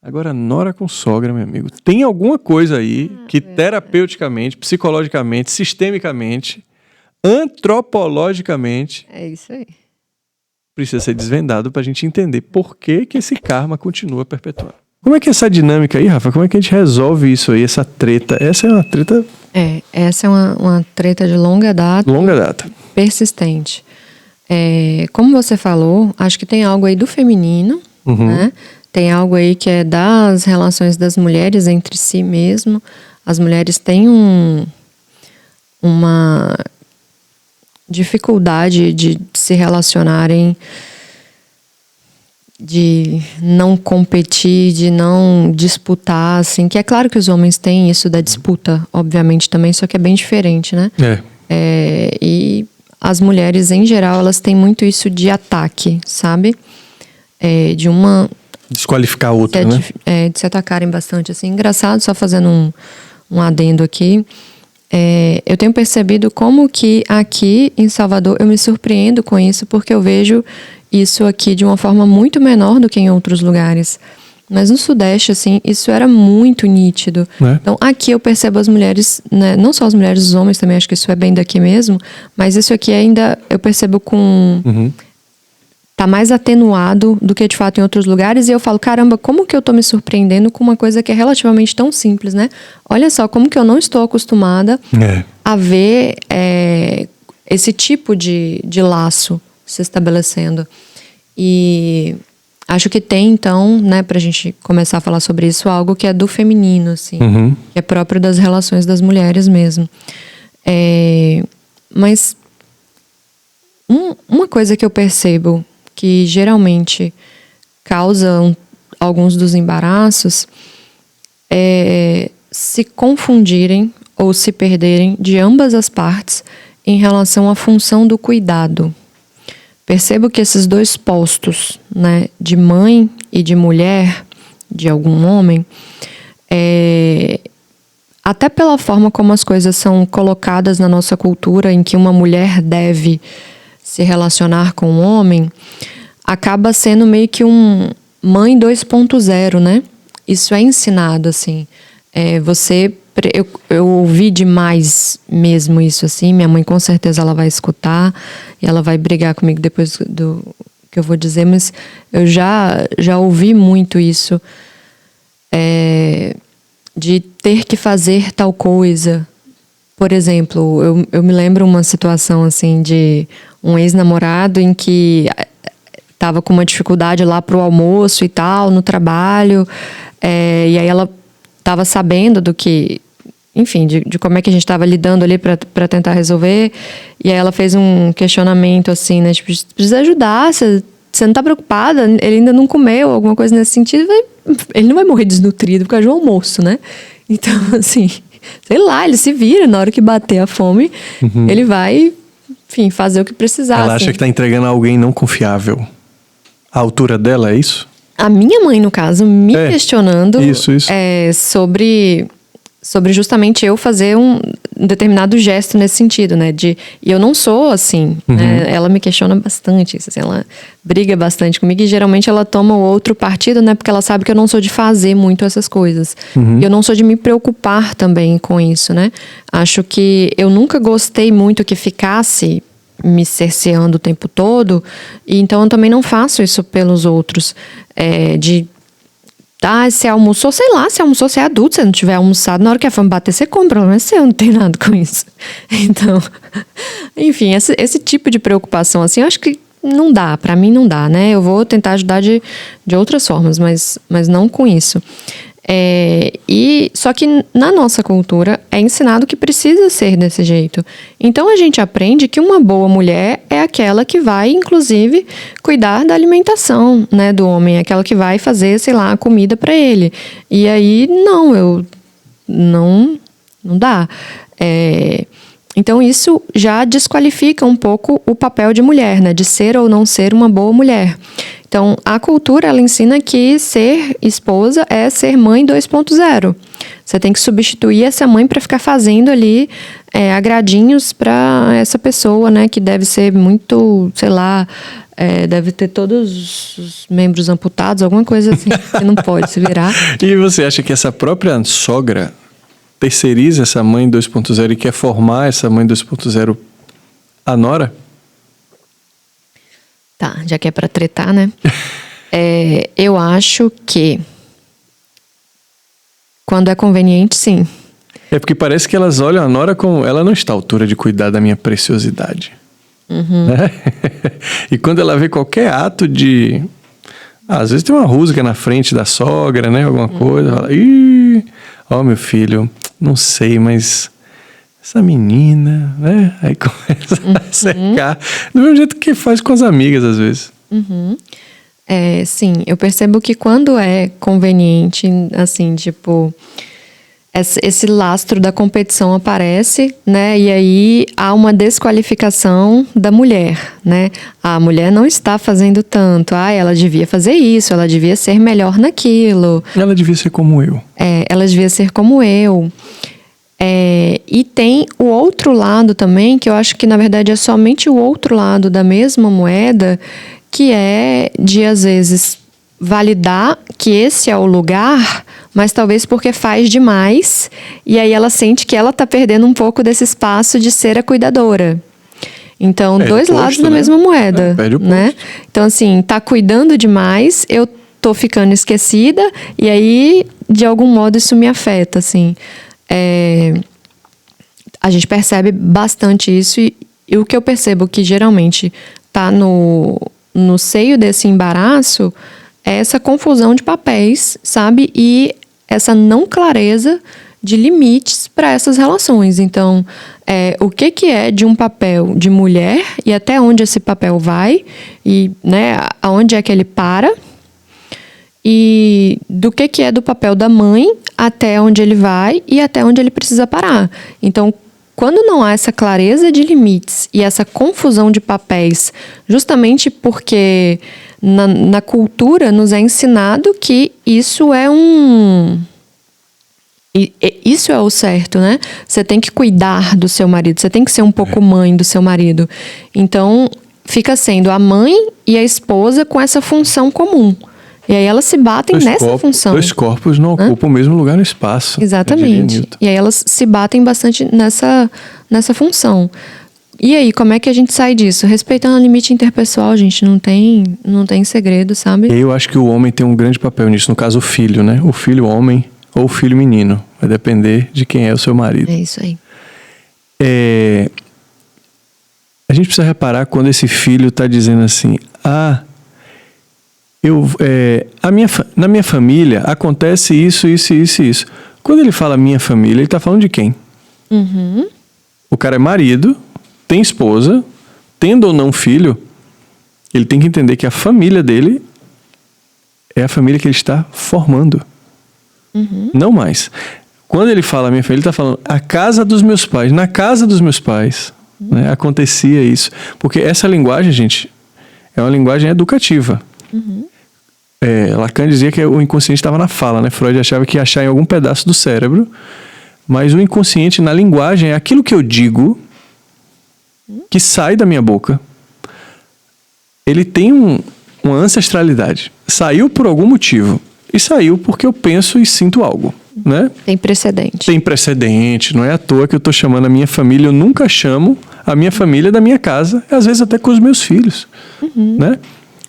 Agora, nora com sogra, meu amigo. Tem alguma coisa aí que terapeuticamente, psicologicamente, sistemicamente... antropologicamente, é isso aí, precisa ser desvendado para a gente entender por que esse karma continua perpetuando. Como é que é essa dinâmica aí, Rafa? Como é que a gente resolve isso aí, essa treta? Essa é uma treta... essa é uma treta de longa data. Longa data. Persistente. Como você falou, acho que tem algo aí do feminino, né? Tem algo aí que é das relações das mulheres entre si mesmo. As mulheres têm uma dificuldade de se relacionarem, de não competir, de não disputar, assim. Que é claro que os homens têm isso da disputa, obviamente, também, só que é bem diferente, né? E as mulheres, em geral, elas têm muito isso de ataque, sabe? De uma... Desqualificar a outra, né? De se atacarem bastante, assim. Engraçado, só fazendo um adendo aqui. Eu tenho percebido como que aqui em Salvador eu me surpreendo com isso, porque eu vejo isso aqui de uma forma muito menor do que em outros lugares. Mas no Sudeste, assim, isso era muito nítido. Então, aqui eu percebo as mulheres, né, não só as mulheres, os homens também, acho que isso é bem daqui mesmo, mas isso aqui ainda eu percebo com... Tá mais atenuado do que de fato em outros lugares, e eu falo, caramba, como que eu tô me surpreendendo com uma coisa que é relativamente tão simples, né? Olha só, como que eu não estou acostumada a ver esse tipo de laço se estabelecendo. E acho que tem, então, né, pra gente começar a falar sobre isso, algo que é do feminino, assim, que é próprio das relações das mulheres mesmo. Mas uma coisa que eu percebo que geralmente causa alguns dos embaraços é se confundirem ou se perderem de ambas as partes em relação à função do cuidado. Percebo que esses dois postos, né, de mãe e de mulher, de algum homem, até pela forma como as coisas são colocadas na nossa cultura, em que uma mulher deve se relacionar com um homem, acaba sendo meio que um mãe 2.0, né? Isso é ensinado, assim. Eu ouvi demais mesmo isso, assim. Minha mãe, com certeza, ela vai escutar e ela vai brigar comigo depois do que eu vou dizer, mas eu já ouvi muito isso, de ter que fazer tal coisa. Por exemplo, eu me lembro uma situação, assim, de um ex-namorado em que estava com uma dificuldade lá pro almoço e tal, no trabalho, e aí ela estava sabendo do que, enfim, de como é que a gente estava lidando ali para tentar resolver, e aí ela fez um questionamento assim, né, tipo, precisa ajudar, você não tá preocupada, ele ainda não comeu, alguma coisa nesse sentido, ele não vai morrer desnutrido por causa do almoço, né? Então, assim, sei lá, ele se vira, na hora que bater a fome, ele vai, enfim, fazer o que precisar. Ela acha que tá entregando a alguém não confiável. A altura dela, é isso? A minha mãe, no caso, me questionando isso. sobre justamente eu fazer um determinado gesto nesse sentido, né? E eu não sou assim, né? Ela me questiona bastante, assim, ela briga bastante comigo e geralmente ela toma o outro partido, né? Porque ela sabe que eu não sou de fazer muito essas coisas. E eu não sou de me preocupar também com isso, né? Acho que eu nunca gostei muito que ficasse me cerceando o tempo todo, e então eu também não faço isso pelos outros, você almoçou, sei lá, você almoçou, você é adulto, se não tiver almoçado, na hora que a fome bater, você compra, não é seu, não tem nada com isso. Então, enfim, esse tipo de preocupação, assim, eu acho que não dá, pra mim não dá, né? Eu vou tentar ajudar de outras formas, mas não com isso. Só que na nossa cultura é ensinado que precisa ser desse jeito. Então a gente aprende que uma boa mulher é aquela que vai, inclusive, cuidar da alimentação, né, do homem, aquela que vai fazer, sei lá, a comida para ele. E aí não dá. Então isso já desqualifica um pouco o papel de mulher, né, de ser ou não ser uma boa mulher. Então, a cultura, ela ensina que ser esposa é ser mãe 2.0. Você tem que substituir essa mãe para ficar fazendo ali agradinhos para essa pessoa, né? Que deve ser muito, sei lá, deve ter todos os membros amputados, alguma coisa assim, que não pode se virar. E você acha que essa própria sogra terceiriza essa mãe 2.0 e quer formar essa mãe 2.0 a nora? Tá, já que é pra tretar, né? Eu acho que quando é conveniente, sim. É porque parece que elas olham a nora como... Ela não está à altura de cuidar da minha preciosidade. Né? E quando ela vê qualquer ato de... às vezes tem uma rusga na frente da sogra, né? Alguma coisa. Fala, ih, ó, meu filho, não sei, mas essa menina, né? Aí começa a cercar. Do mesmo jeito que faz com as amigas, às vezes. Sim, eu percebo que quando é conveniente, assim, tipo, esse lastro da competição aparece, né? E aí há uma desqualificação da mulher, né? A mulher não está fazendo tanto. Ela devia fazer isso, ela devia ser melhor naquilo. Ela devia ser como eu. Ela devia ser como eu. E tem o outro lado também, que eu acho que na verdade é somente o outro lado da mesma moeda, que é de, às vezes, validar que esse é o lugar, mas talvez porque faz demais, e aí ela sente que ela está perdendo um pouco desse espaço de ser a cuidadora. Então, dois lados da mesma moeda, perde o posto. né? Então, assim, tá cuidando demais, eu tô ficando esquecida, e aí, de algum modo, isso me afeta, assim. A gente percebe bastante isso, e o que eu percebo que geralmente tá no seio desse embaraço é essa confusão de papéis, sabe? E essa não clareza de limites para essas relações. Então, o que é de um papel de mulher e até onde esse papel vai e, né, aonde é que ele para, e do que é do papel da mãe até onde ele vai e até onde ele precisa parar. Então, quando não há essa clareza de limites e essa confusão de papéis, justamente porque na cultura nos é ensinado que isso é isso é o certo, né? Você tem que cuidar do seu marido, você tem que ser um pouco mãe do seu marido. Então, fica sendo a mãe e a esposa com essa função comum. E aí elas se batem nessa função. Dois corpos não ocupam o mesmo lugar no espaço. Exatamente. E aí elas se batem bastante nessa função. E aí, como é que a gente sai disso? Respeitando o limite interpessoal, gente, não tem segredo, sabe? Eu acho que o homem tem um grande papel nisso, no caso o filho, né? O filho homem ou o filho menino. Vai depender de quem é o seu marido. É isso aí. A gente precisa reparar quando esse filho está dizendo assim, na minha família acontece isso. Quando ele fala minha família, ele está falando de quem? O cara é marido, tem esposa, tendo ou não filho, ele tem que entender que a família dele é a família que ele está formando. Não mais. Quando ele fala minha família, ele está falando a casa dos meus pais. Na casa dos meus pais, né, acontecia isso. Porque essa linguagem, gente, é uma linguagem educativa. Lacan dizia que o inconsciente estava na fala, né? Freud achava que ia achar em algum pedaço do cérebro, mas o inconsciente na linguagem é aquilo que eu digo, que sai da minha boca. Ele tem uma ancestralidade. Saiu por algum motivo. E saiu porque eu penso e sinto algo, né? Tem precedente. Tem precedente. Não é à toa que eu estou chamando a minha família. Eu nunca chamo a minha família da minha casa, às vezes até com os meus filhos, né?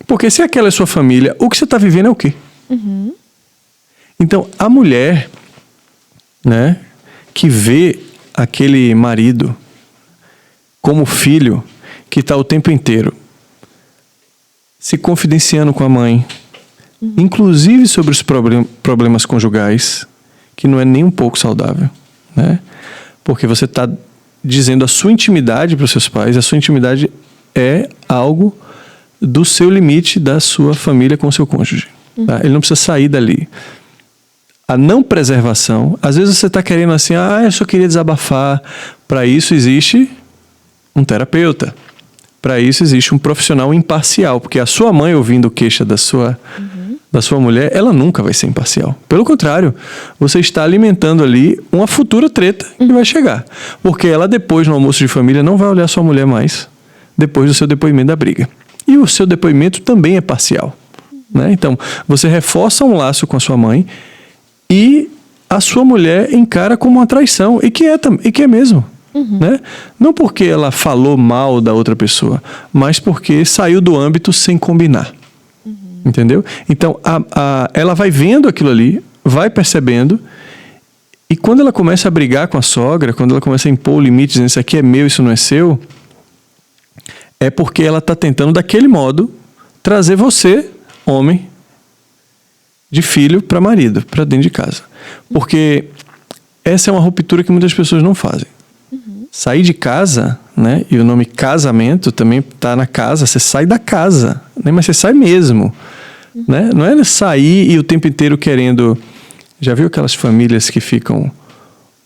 Porque se aquela é sua família, o que você está vivendo é o quê? Então, a mulher, né, que vê aquele marido como filho, que está o tempo inteiro se confidenciando com a mãe, inclusive sobre os problemas conjugais, que não é nem um pouco saudável, né? Porque você está dizendo a sua intimidade para os seus pais, a sua intimidade é algo do seu limite da sua família com o seu cônjuge. Tá? Ele não precisa sair dali. A não preservação, às vezes você está querendo assim, eu só queria desabafar. Para isso existe um terapeuta. Para isso existe um profissional imparcial, porque a sua mãe ouvindo queixa da sua mulher, ela nunca vai ser imparcial. Pelo contrário, você está alimentando ali uma futura treta que vai chegar. Porque ela depois, no almoço de família, não vai olhar sua mulher mais, depois do seu depoimento da briga. E o seu depoimento também é parcial, né? Então, você reforça um laço com a sua mãe e a sua mulher encara como uma traição, e que é mesmo. Né? Não porque ela falou mal da outra pessoa, mas porque saiu do âmbito sem combinar. Entendeu? Então, ela vai vendo aquilo ali, vai percebendo, e quando ela começa a brigar com a sogra, quando ela começa a impor o limite, dizendo isso aqui é meu, isso não é seu, é porque ela está tentando, daquele modo, trazer você, homem, de filho para marido, para dentro de casa. Porque essa é uma ruptura que muitas pessoas não fazem. Sair de casa, né? E o nome casamento também está na casa. Você sai da casa, né? Mas você sai mesmo. Né? Não é sair e o tempo inteiro querendo... Já viu aquelas famílias que ficam...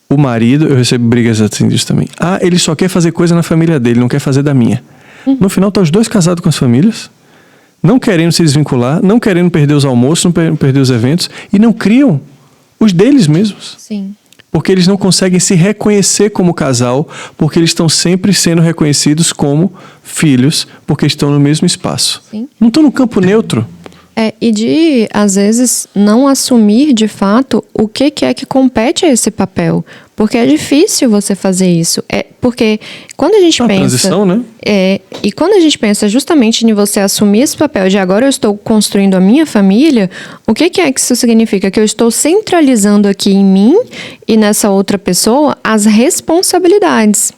O marido, eu recebo brigas assim disso também. Ele só quer fazer coisa na família dele, não quer fazer da minha. No final, tá os dois casados com as famílias, não querendo se desvincular, não querendo perder os almoços, não querendo perder os eventos, e não criam os deles mesmos. Sim. Porque eles não conseguem se reconhecer como casal, porque eles estão sempre sendo reconhecidos como filhos, porque estão no mesmo espaço. Sim. Não estão no campo neutro. E de, às vezes, não assumir, de fato, o que é que compete a esse papel. Porque é difícil você fazer isso. Porque quando a gente pensa... transição, né? E quando a gente pensa justamente em você assumir esse papel de agora eu estou construindo a minha família, o que é que isso significa? Que eu estou centralizando aqui em mim e nessa outra pessoa as responsabilidades.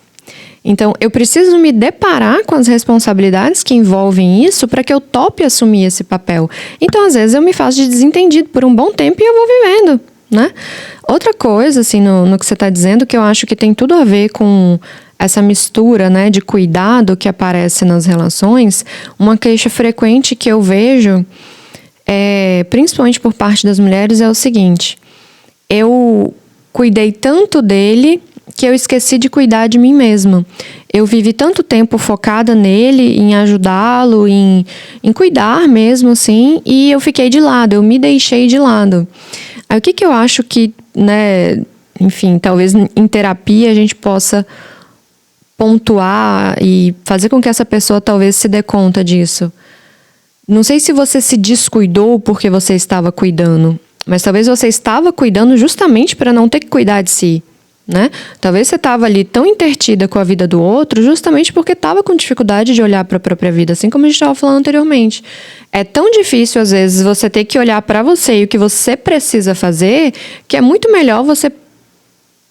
Então, eu preciso me deparar com as responsabilidades que envolvem isso para que eu tope assumir esse papel. Então, às vezes, eu me faço de desentendido por um bom tempo e eu vou vivendo, né? Outra coisa, assim, no que você está dizendo, que eu acho que tem tudo a ver com essa mistura, né, de cuidado que aparece nas relações, uma queixa frequente que eu vejo, principalmente por parte das mulheres, é o seguinte: eu cuidei tanto dele que eu esqueci de cuidar de mim mesma. Eu vivi tanto tempo focada nele, em ajudá-lo, em cuidar mesmo, assim, e eu fiquei de lado, eu me deixei de lado. Aí o que eu acho que, né, enfim, talvez em terapia a gente possa pontuar e fazer com que essa pessoa talvez se dê conta disso. Não sei se você se descuidou porque você estava cuidando, mas talvez você estava cuidando justamente para não ter que cuidar de si. Né? Talvez você estava ali tão intertida com a vida do outro justamente porque estava com dificuldade de olhar para a própria vida, assim como a gente estava falando anteriormente. É tão difícil, às vezes, você ter que olhar para você e o que você precisa fazer, que é muito melhor você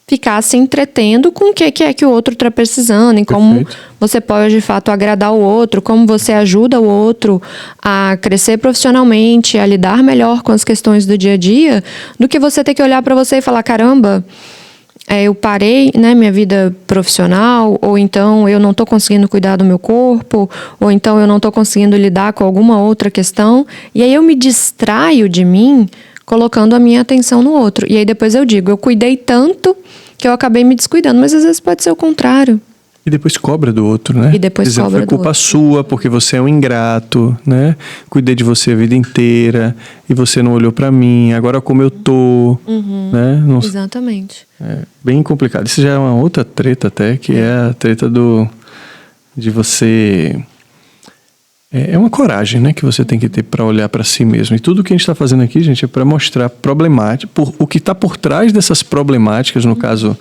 ficar se entretendo com o que é que o outro está precisando, em como você pode, de fato, agradar o outro, como você ajuda o outro a crescer profissionalmente, a lidar melhor com as questões do dia a dia, do que você ter que olhar para você e falar, caramba... eu parei, né, minha vida profissional, ou então eu não estou conseguindo cuidar do meu corpo, ou então eu não estou conseguindo lidar com alguma outra questão, e aí eu me distraio de mim, colocando a minha atenção no outro. E aí depois eu digo, eu cuidei tanto que eu acabei me descuidando, mas às vezes pode ser o contrário. E depois cobra do outro, né? E depois dizendo, cobra foi culpa sua, porque você é um ingrato, né? Cuidei de você a vida inteira e você não olhou pra mim, agora como eu tô, né? Não... Exatamente. É bem complicado. Isso já é uma outra treta até, que é a treta de você... É uma coragem, né? Que você tem que ter para olhar para si mesmo. E tudo que a gente está fazendo aqui, gente, é para mostrar problemática, o que está por trás dessas problemáticas, no caso...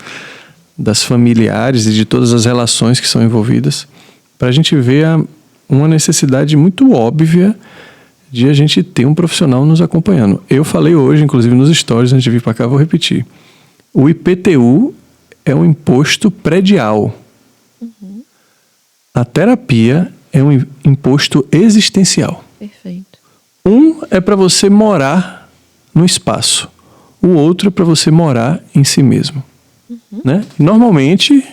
das familiares e de todas as relações que são envolvidas, para a gente ver uma necessidade muito óbvia de a gente ter um profissional nos acompanhando. Eu falei hoje, inclusive nos stories, antes de vir para cá, vou repetir. O IPTU é um imposto predial. A terapia é um imposto existencial. Perfeito. Um é para você morar no espaço. O outro é para você morar em si mesmo. Né? Normalmente,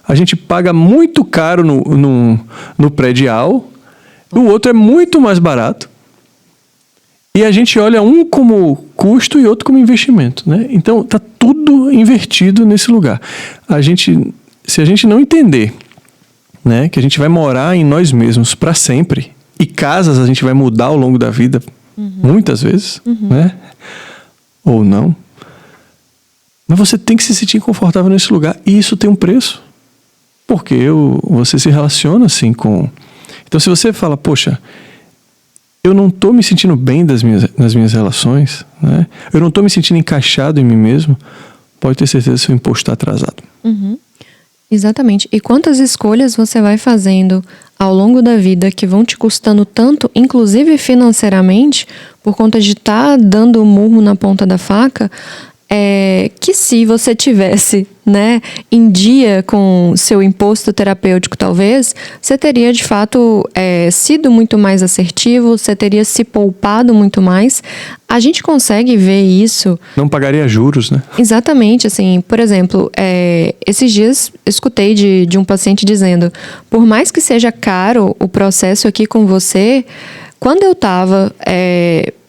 a gente paga muito caro no predial, o outro é muito mais barato. E a gente olha um como custo e outro como investimento. Né? Então, está tudo invertido nesse lugar. Se a gente não entender, né, que a gente vai morar em nós mesmos para sempre, e casas a gente vai mudar ao longo da vida, muitas vezes, né? Ou não. Mas você tem que se sentir confortável nesse lugar. E isso tem um preço. Porque você se relaciona assim com... Então, se você fala, poxa, eu não estou me sentindo bem nas minhas relações, né? Eu não estou me sentindo encaixado em mim mesmo, pode ter certeza que seu imposto está atrasado. Exatamente. E quantas escolhas você vai fazendo ao longo da vida que vão te custando tanto, inclusive financeiramente, por conta de estar dando o murro na ponta da faca... que se você tivesse, né, em dia com seu imposto terapêutico, talvez, você teria, de fato, sido muito mais assertivo, você teria se poupado muito mais. A gente consegue ver isso... Não pagaria juros, né? Exatamente, assim, por exemplo, esses dias eu escutei de um paciente dizendo, por mais que seja caro o processo aqui com você, quando eu estava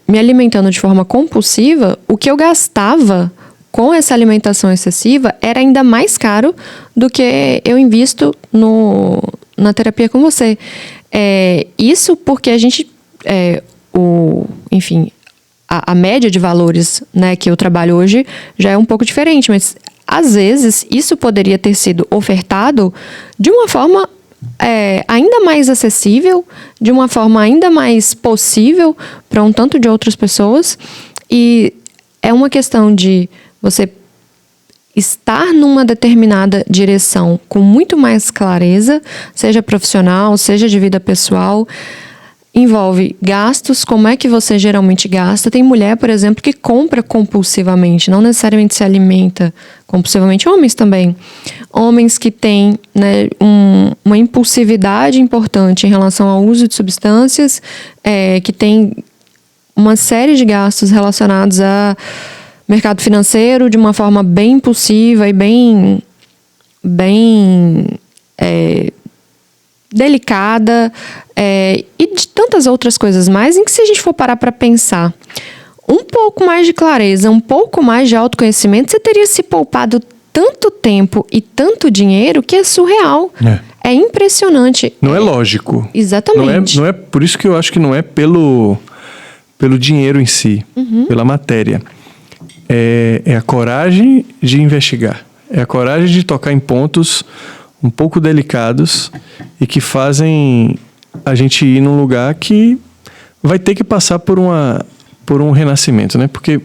me alimentando de forma compulsiva, o que eu gastava com essa alimentação excessiva era ainda mais caro do que eu invisto na terapia com você. Isso porque a gente, enfim, a média de valores, né, que eu trabalho hoje já é um pouco diferente, mas às vezes isso poderia ter sido ofertado de uma forma ainda mais acessível, de uma forma ainda mais possível para um tanto de outras pessoas. E é uma questão de você estar numa determinada direção com muito mais clareza, seja profissional, seja de vida pessoal. Envolve gastos, como é que você geralmente gasta. Tem mulher, por exemplo, que compra compulsivamente, não necessariamente se alimenta compulsivamente. Homens também. Homens que têm, né, uma impulsividade importante em relação ao uso de substâncias, que tem uma série de gastos relacionados a mercado financeiro de uma forma bem impulsiva e bem delicada, e de tantas outras coisas mais, em que, se a gente for parar para pensar um pouco mais de clareza, um pouco mais de autoconhecimento, você teria se poupado tanto tempo e tanto dinheiro que é surreal. É impressionante. Não é lógico. Exatamente. Não é por isso que eu acho que não é pelo dinheiro em si, pela matéria. É a coragem de investigar. É a coragem de tocar em pontos um pouco delicados e que fazem a gente ir num lugar que vai ter que passar por um renascimento, né? Porque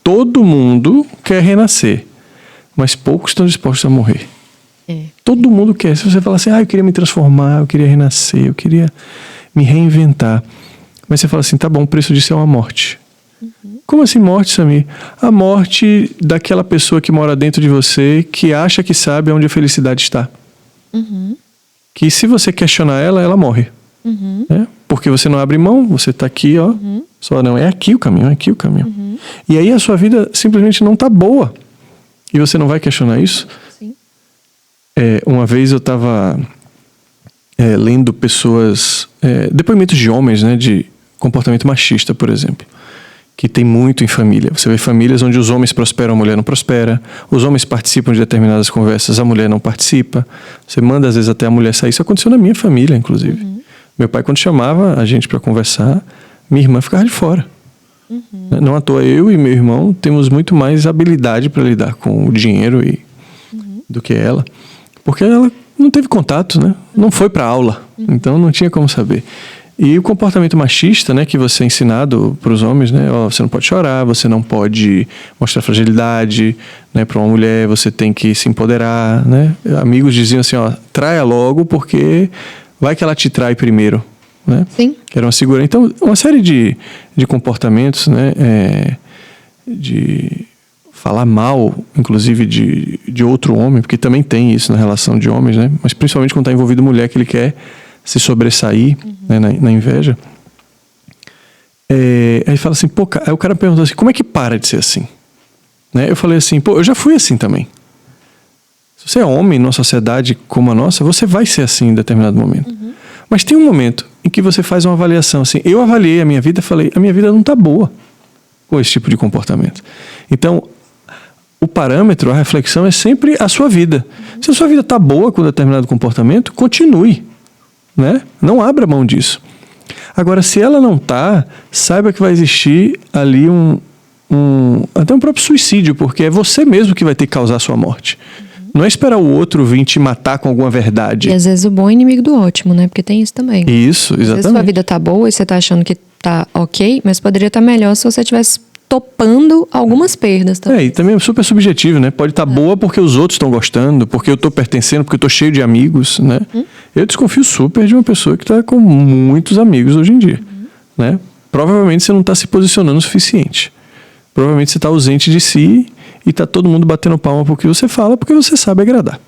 todo mundo quer renascer, mas poucos estão dispostos a morrer. Todo mundo quer. Se você falar assim, eu queria me transformar, eu queria renascer, eu queria me reinventar. Mas você fala assim, tá bom, o preço disso é uma morte. Como assim morte, Samir? A morte daquela pessoa que mora dentro de você, que acha que sabe onde a felicidade está. Que se você questionar ela, ela morre. Né? Porque você não abre mão, você está aqui, ó. Só não, é aqui o caminho, é aqui o caminho. E aí a sua vida simplesmente não está boa. E você não vai questionar isso? Sim. Uma vez eu estava lendo depoimentos de homens, né, de comportamento machista, por exemplo, que tem muito em família. Você vê famílias onde os homens prosperam, a mulher não prospera. Os homens participam de determinadas conversas, a mulher não participa. Você manda, às vezes, até a mulher sair. Isso aconteceu na minha família, inclusive. Meu pai, quando chamava a gente para conversar, minha irmã ficava de fora. Não à toa, eu e meu irmão temos muito mais habilidade para lidar com o dinheiro do que ela. Porque ela não teve contato, né? Não foi para aula. Então, não tinha como saber. E o comportamento machista, né, que você é ensinado para os homens, né, você não pode chorar, você não pode mostrar fragilidade, né, para uma mulher você tem que se empoderar, né? Amigos diziam assim, traia logo porque vai que ela te trai primeiro, né? Sim. Que era uma segurança. Então, uma série de comportamentos, né, de falar mal, inclusive de outro homem, porque também tem isso na relação de homens, né? Mas principalmente quando está envolvido mulher que ele quer se sobressair, né, na inveja. Aí fala assim, aí o cara perguntou assim, como é que para de ser assim? Né? Eu falei assim, eu já fui assim também. Se você é homem numa sociedade como a nossa, você vai ser assim em determinado momento. Mas tem um momento em que você faz uma avaliação assim. Eu avaliei a minha vida e falei, a minha vida não está boa com esse tipo de comportamento. Então, o parâmetro, a reflexão é sempre a sua vida. Se a sua vida está boa com determinado comportamento, continue. Né? Não abra mão disso. Agora, se ela não está, saiba que vai existir ali até um próprio suicídio, porque é você mesmo que vai ter que causar a sua morte. Não é esperar o outro vir te matar com alguma verdade. E às vezes o bom é inimigo do ótimo, né? Porque tem isso também. Isso, exatamente. Às vezes sua vida tá boa e você tá achando que tá ok, mas poderia estar melhor se você tivesse topando algumas perdas também. E também é super subjetivo, né? Pode estar boa porque os outros estão gostando, porque eu estou pertencendo, porque eu estou cheio de amigos, né? Eu desconfio super de uma pessoa que está com muitos amigos hoje em dia, né? Provavelmente você não está se posicionando o suficiente. Provavelmente você está ausente de si e tá todo mundo batendo palma porque você fala, porque você sabe agradar.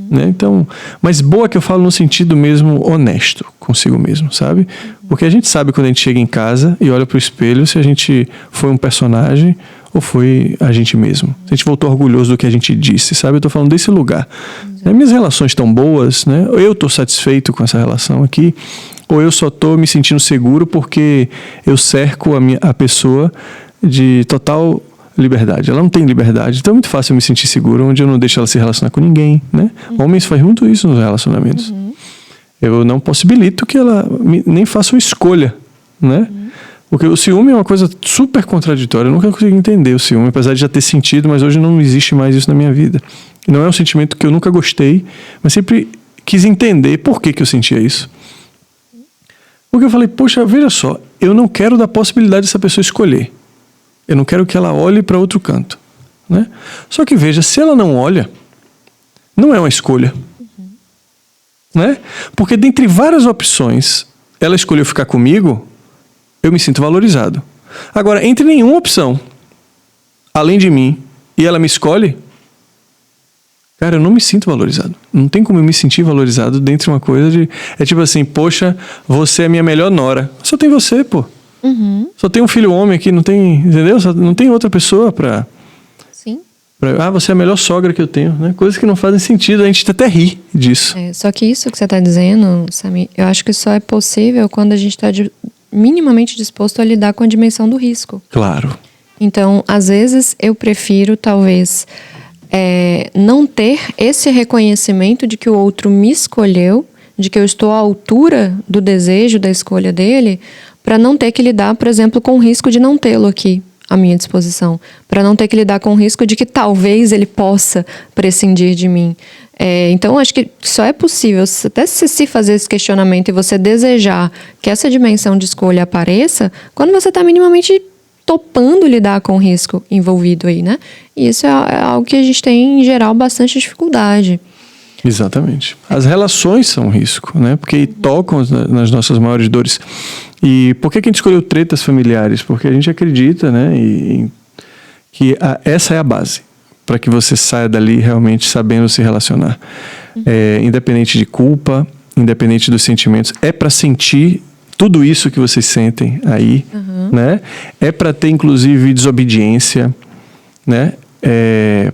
Né? Então, mas boa que eu falo no sentido mesmo honesto consigo mesmo, sabe? Porque a gente sabe quando a gente chega em casa e olha pro espelho se a gente foi um personagem ou foi a gente mesmo. Se a gente voltou orgulhoso do que a gente disse, sabe? Eu tô falando desse lugar. Né? Minhas relações estão boas, né? Ou eu tô satisfeito com essa relação aqui, ou eu só tô me sentindo seguro porque eu cerco a pessoa de total liberdade. Ela não tem liberdade, então é muito fácil eu me sentir seguro onde eu não deixo ela se relacionar com ninguém, né? Homens fazem muito isso nos relacionamentos. Eu não possibilito que ela nem faça uma escolha, né? Porque o ciúme é uma coisa super contraditória. Eu nunca consegui entender o ciúme, apesar de já ter sentido, mas hoje não existe mais isso na minha vida. E não é um sentimento que eu nunca gostei, mas sempre quis entender por que eu sentia isso. Porque eu falei, poxa, veja só, eu não quero dar possibilidade dessa pessoa escolher. Eu não quero que ela olhe para outro canto, né? Só que veja, se ela não olha, não é uma escolha, né? Porque dentre várias opções, ela escolheu ficar comigo, eu me sinto valorizado. Agora, entre nenhuma opção, além de mim, e ela me escolhe, cara, eu não me sinto valorizado. Não tem como eu me sentir valorizado dentro de uma coisa de... É tipo assim, poxa, você é a minha melhor nora. Só tem você, pô. Só tem um filho homem aqui, não tem, entendeu? Só não tem outra pessoa pra... Sim. Você é a melhor sogra que eu tenho, né? Coisas que não fazem sentido, a gente até ri disso. Só que isso que você está dizendo, Samir, eu acho que só é possível quando a gente está minimamente disposto a lidar com a dimensão do risco. Claro. Então, às vezes, eu prefiro, talvez, não ter esse reconhecimento de que o outro me escolheu, de que eu estou à altura do desejo, da escolha dele, para não ter que lidar, por exemplo, com o risco de não tê-lo aqui à minha disposição. Para não ter que lidar com o risco de que talvez ele possa prescindir de mim. Então, acho que só é possível, até se fazer esse questionamento e você desejar que essa dimensão de escolha apareça, quando você está minimamente topando lidar com o risco envolvido aí, né? E isso é algo que a gente tem, em geral, bastante dificuldade. Exatamente. As relações são um risco, né? Porque tocam nas nossas maiores dores. E por que a gente escolheu tretas familiares? Porque a gente acredita, né? Que essa é a base para que você saia dali realmente sabendo se relacionar. Independente de culpa, independente dos sentimentos. É para sentir tudo isso que vocês sentem aí, né? É para ter, inclusive, desobediência, né?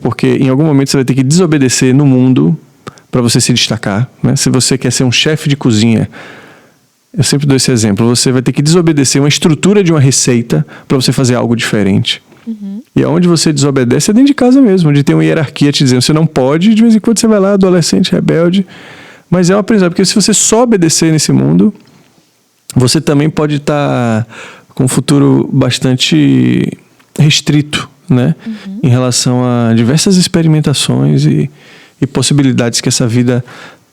Porque em algum momento você vai ter que desobedecer no mundo para você se destacar, né? Se você quer ser um chefe de cozinha, eu sempre dou esse exemplo, você vai ter que desobedecer uma estrutura de uma receita para você fazer algo diferente. E aonde você desobedece é dentro de casa mesmo, onde tem uma hierarquia te dizendo você não pode, de vez em quando você vai lá, adolescente, rebelde, mas é um aprendizado, porque se você só obedecer nesse mundo, você também pode estar com um futuro bastante restrito, né? Em relação a diversas experimentações e possibilidades que essa vida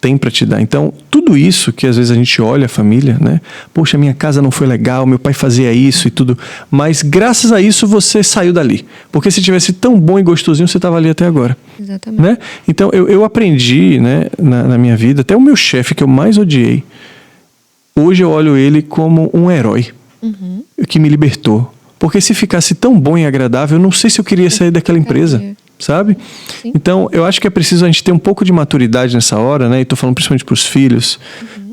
tem para te dar. Então, tudo isso que às vezes a gente olha a família, né? Poxa, minha casa não foi legal, meu pai fazia isso e tudo. Mas graças a isso você saiu dali. Porque se tivesse tão bom e gostosinho, você estava ali até agora. Exatamente. Né? Então, eu aprendi, né, na minha vida, até o meu chefe que eu mais odiei, hoje eu olho ele como um herói que me libertou. Porque se ficasse tão bom e agradável, eu não sei se eu queria sair daquela empresa. Sabe? Sim. Então, eu acho que é preciso a gente ter um pouco de maturidade nessa hora, né? E tô falando principalmente para os filhos,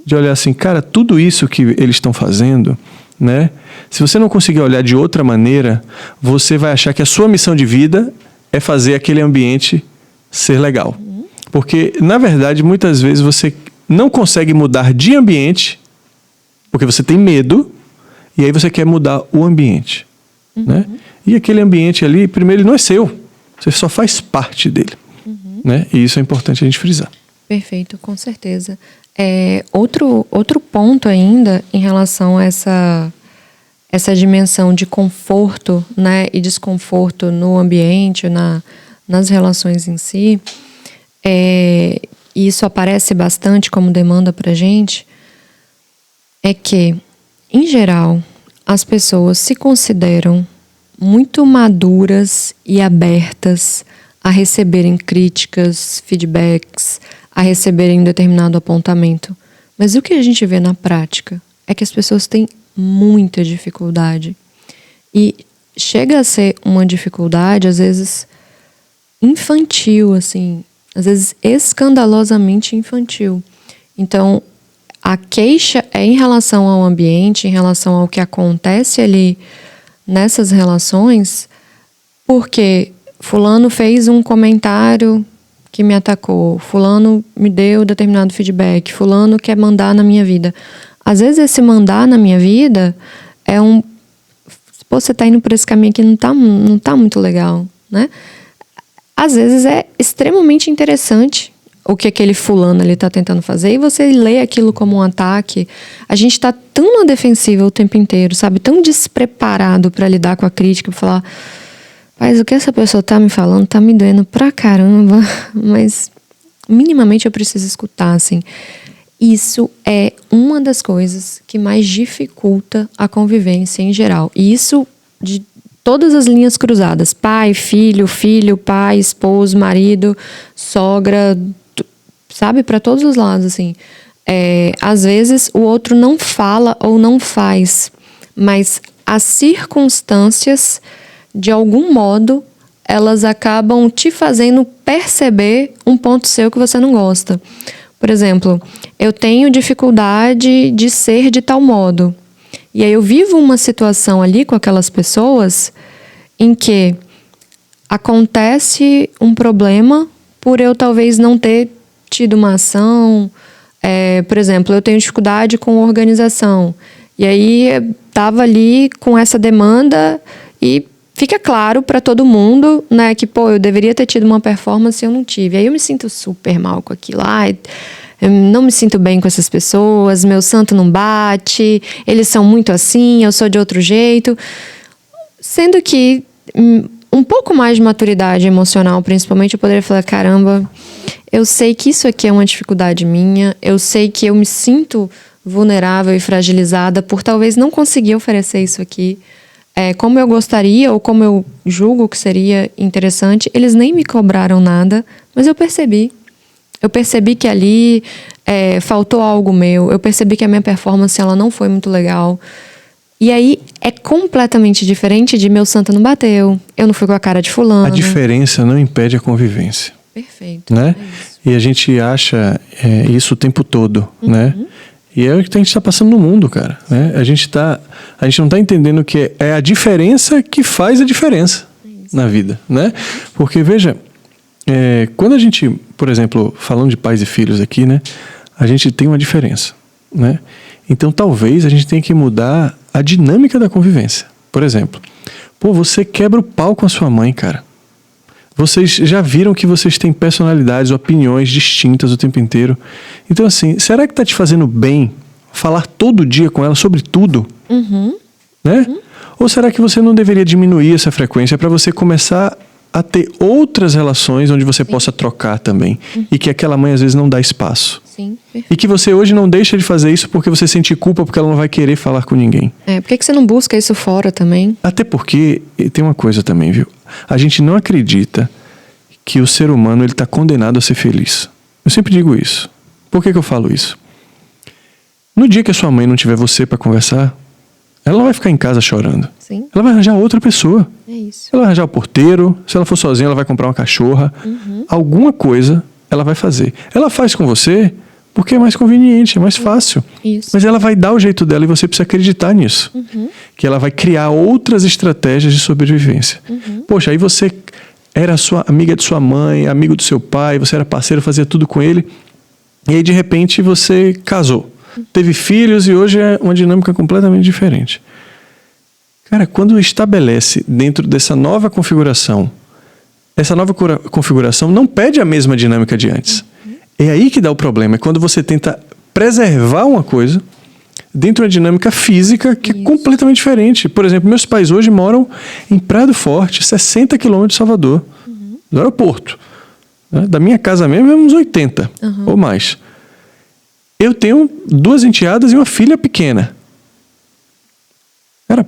de olhar assim, cara, tudo isso que eles estão fazendo, né? Se você não conseguir olhar de outra maneira, você vai achar que a sua missão de vida é fazer aquele ambiente ser legal. Porque, na verdade, muitas vezes você não consegue mudar de ambiente porque você tem medo e aí você quer mudar o ambiente, né? E aquele ambiente ali, primeiro, ele não é seu. Você só faz parte dele, né? E isso é importante a gente frisar. Perfeito, com certeza. Outro ponto ainda em relação a essa dimensão de conforto, né, e desconforto no ambiente, nas relações em si, e isso aparece bastante como demanda para a gente, é que, em geral, as pessoas se consideram muito maduras e abertas a receberem críticas, feedbacks, a receberem um determinado apontamento. Mas o que a gente vê na prática é que as pessoas têm muita dificuldade. E chega a ser uma dificuldade, às vezes, infantil, assim, às vezes escandalosamente infantil. Então, a queixa é em relação ao ambiente, em relação ao que acontece ali nessas relações, porque fulano fez um comentário que me atacou, fulano me deu determinado feedback, fulano quer mandar na minha vida. Às vezes esse mandar na minha vida é um... Pô, você tá indo por esse caminho aqui, não tá muito legal, né? Às vezes é extremamente interessante o que aquele fulano ali tá tentando fazer e você lê aquilo como um ataque. A gente tá tão na defensiva o tempo inteiro, sabe? Tão despreparado para lidar com a crítica, pra falar, mas o que essa pessoa tá me falando tá me doendo pra caramba, mas minimamente eu preciso escutar, assim. Isso é uma das coisas que mais dificulta a convivência em geral. E isso de todas as linhas cruzadas. Pai, filho, pai, esposo, marido, sogra, sabe? Para todos os lados, assim. Às vezes o outro não fala ou não faz, mas as circunstâncias, de algum modo, elas acabam te fazendo perceber um ponto seu que você não gosta. Por exemplo, eu tenho dificuldade de ser de tal modo. E aí eu vivo uma situação ali com aquelas pessoas em que acontece um problema por eu talvez não ter tido uma ação. Por exemplo, eu tenho dificuldade com organização. E aí estava ali com essa demanda e fica claro para todo mundo, né, que, pô, eu deveria ter tido uma performance e eu não tive. Aí eu me sinto super mal com aquilo. Eu não me sinto bem com essas pessoas, meu santo não bate, eles são muito assim, eu sou de outro jeito. Sendo que um pouco mais de maturidade emocional, principalmente, eu poderia falar, caramba, eu sei que isso aqui é uma dificuldade minha, eu sei que eu me sinto vulnerável e fragilizada por talvez não conseguir oferecer isso aqui como eu gostaria ou como eu julgo que seria interessante. Eles nem me cobraram nada, mas eu percebi. Eu percebi que ali faltou algo meu. Eu percebi que a minha performance ela não foi muito legal. E aí é completamente diferente de meu santo não bateu, eu não fui com a cara de fulano. A diferença não impede a convivência. Perfeito. Né? E a gente acha isso o tempo todo, né? E é o que a gente está passando no mundo, cara. Né? A gente não está entendendo que é a diferença que faz a diferença na vida, né? Porque, veja, quando a gente, por exemplo, falando de pais e filhos aqui, né? A gente tem uma diferença, né? Então, talvez a gente tenha que mudar a dinâmica da convivência. Por exemplo, pô, você quebra o pau com a sua mãe, cara. Vocês já viram que vocês têm personalidades, opiniões distintas o tempo inteiro. Então, assim, será que tá te fazendo bem falar todo dia com ela sobre tudo? Né? Ou será que você não deveria diminuir essa frequência para você começar a ter outras relações onde você possa trocar também? E que aquela mãe às vezes não dá espaço. Sim, e que você hoje não deixa de fazer isso porque você sente culpa porque ela não vai querer falar com ninguém. Por que você não busca isso fora também? Até porque, tem uma coisa também, viu? A gente não acredita que o ser humano ele está condenado a ser feliz. Eu sempre digo isso. Por que eu falo isso? No dia que a sua mãe não tiver você para conversar, ela não vai ficar em casa chorando. Sim. Ela vai arranjar outra pessoa. É isso. Ela vai arranjar o porteiro. Se ela for sozinha, ela vai comprar uma cachorra. Alguma coisa ela vai fazer. Ela faz com você porque é mais conveniente, é mais fácil. Isso. Mas ela vai dar o jeito dela e você precisa acreditar nisso. Que ela vai criar outras estratégias de sobrevivência. Poxa, aí você era amiga de sua mãe, amigo do seu pai, você era parceiro, fazia tudo com ele. E aí, de repente, você casou. Teve filhos e hoje é uma dinâmica completamente diferente. Cara, quando estabelece dentro dessa nova configuração, essa nova configuração não pede a mesma dinâmica de antes. É aí que dá o problema. É quando você tenta preservar uma coisa dentro de uma dinâmica física que é completamente diferente. Por exemplo, meus pais hoje moram em Praia do Forte, 60 quilômetros de Salvador, do aeroporto. Da minha casa mesmo é uns 80 ou mais. Eu tenho 2 enteadas e uma filha pequena. Cara,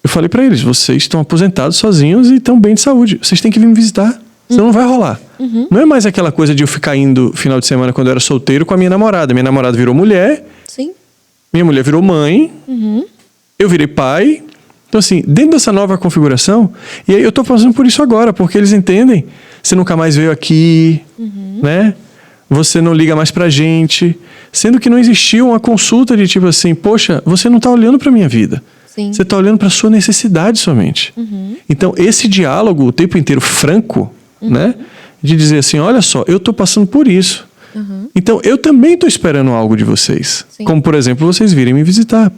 eu falei pra eles, vocês estão aposentados sozinhos e estão bem de saúde. Vocês têm que vir me visitar, senão não vai rolar. Não é mais aquela coisa de eu ficar indo final de semana quando eu era solteiro com a minha namorada. Minha namorada virou mulher. Sim. Minha mulher virou mãe. Eu virei pai. Então, assim, dentro dessa nova configuração... E aí eu tô passando por isso agora, porque eles entendem... Você nunca mais veio aqui, né? Você não liga mais pra gente. Sendo que não existiu uma consulta de tipo assim, poxa, você não tá olhando pra minha vida. Sim. Você tá olhando pra sua necessidade somente. Então, esse diálogo o tempo inteiro franco, né? De dizer assim, olha só, eu tô passando por isso. Então, eu também tô esperando algo de vocês. Sim. Como, por exemplo, vocês virem me visitar.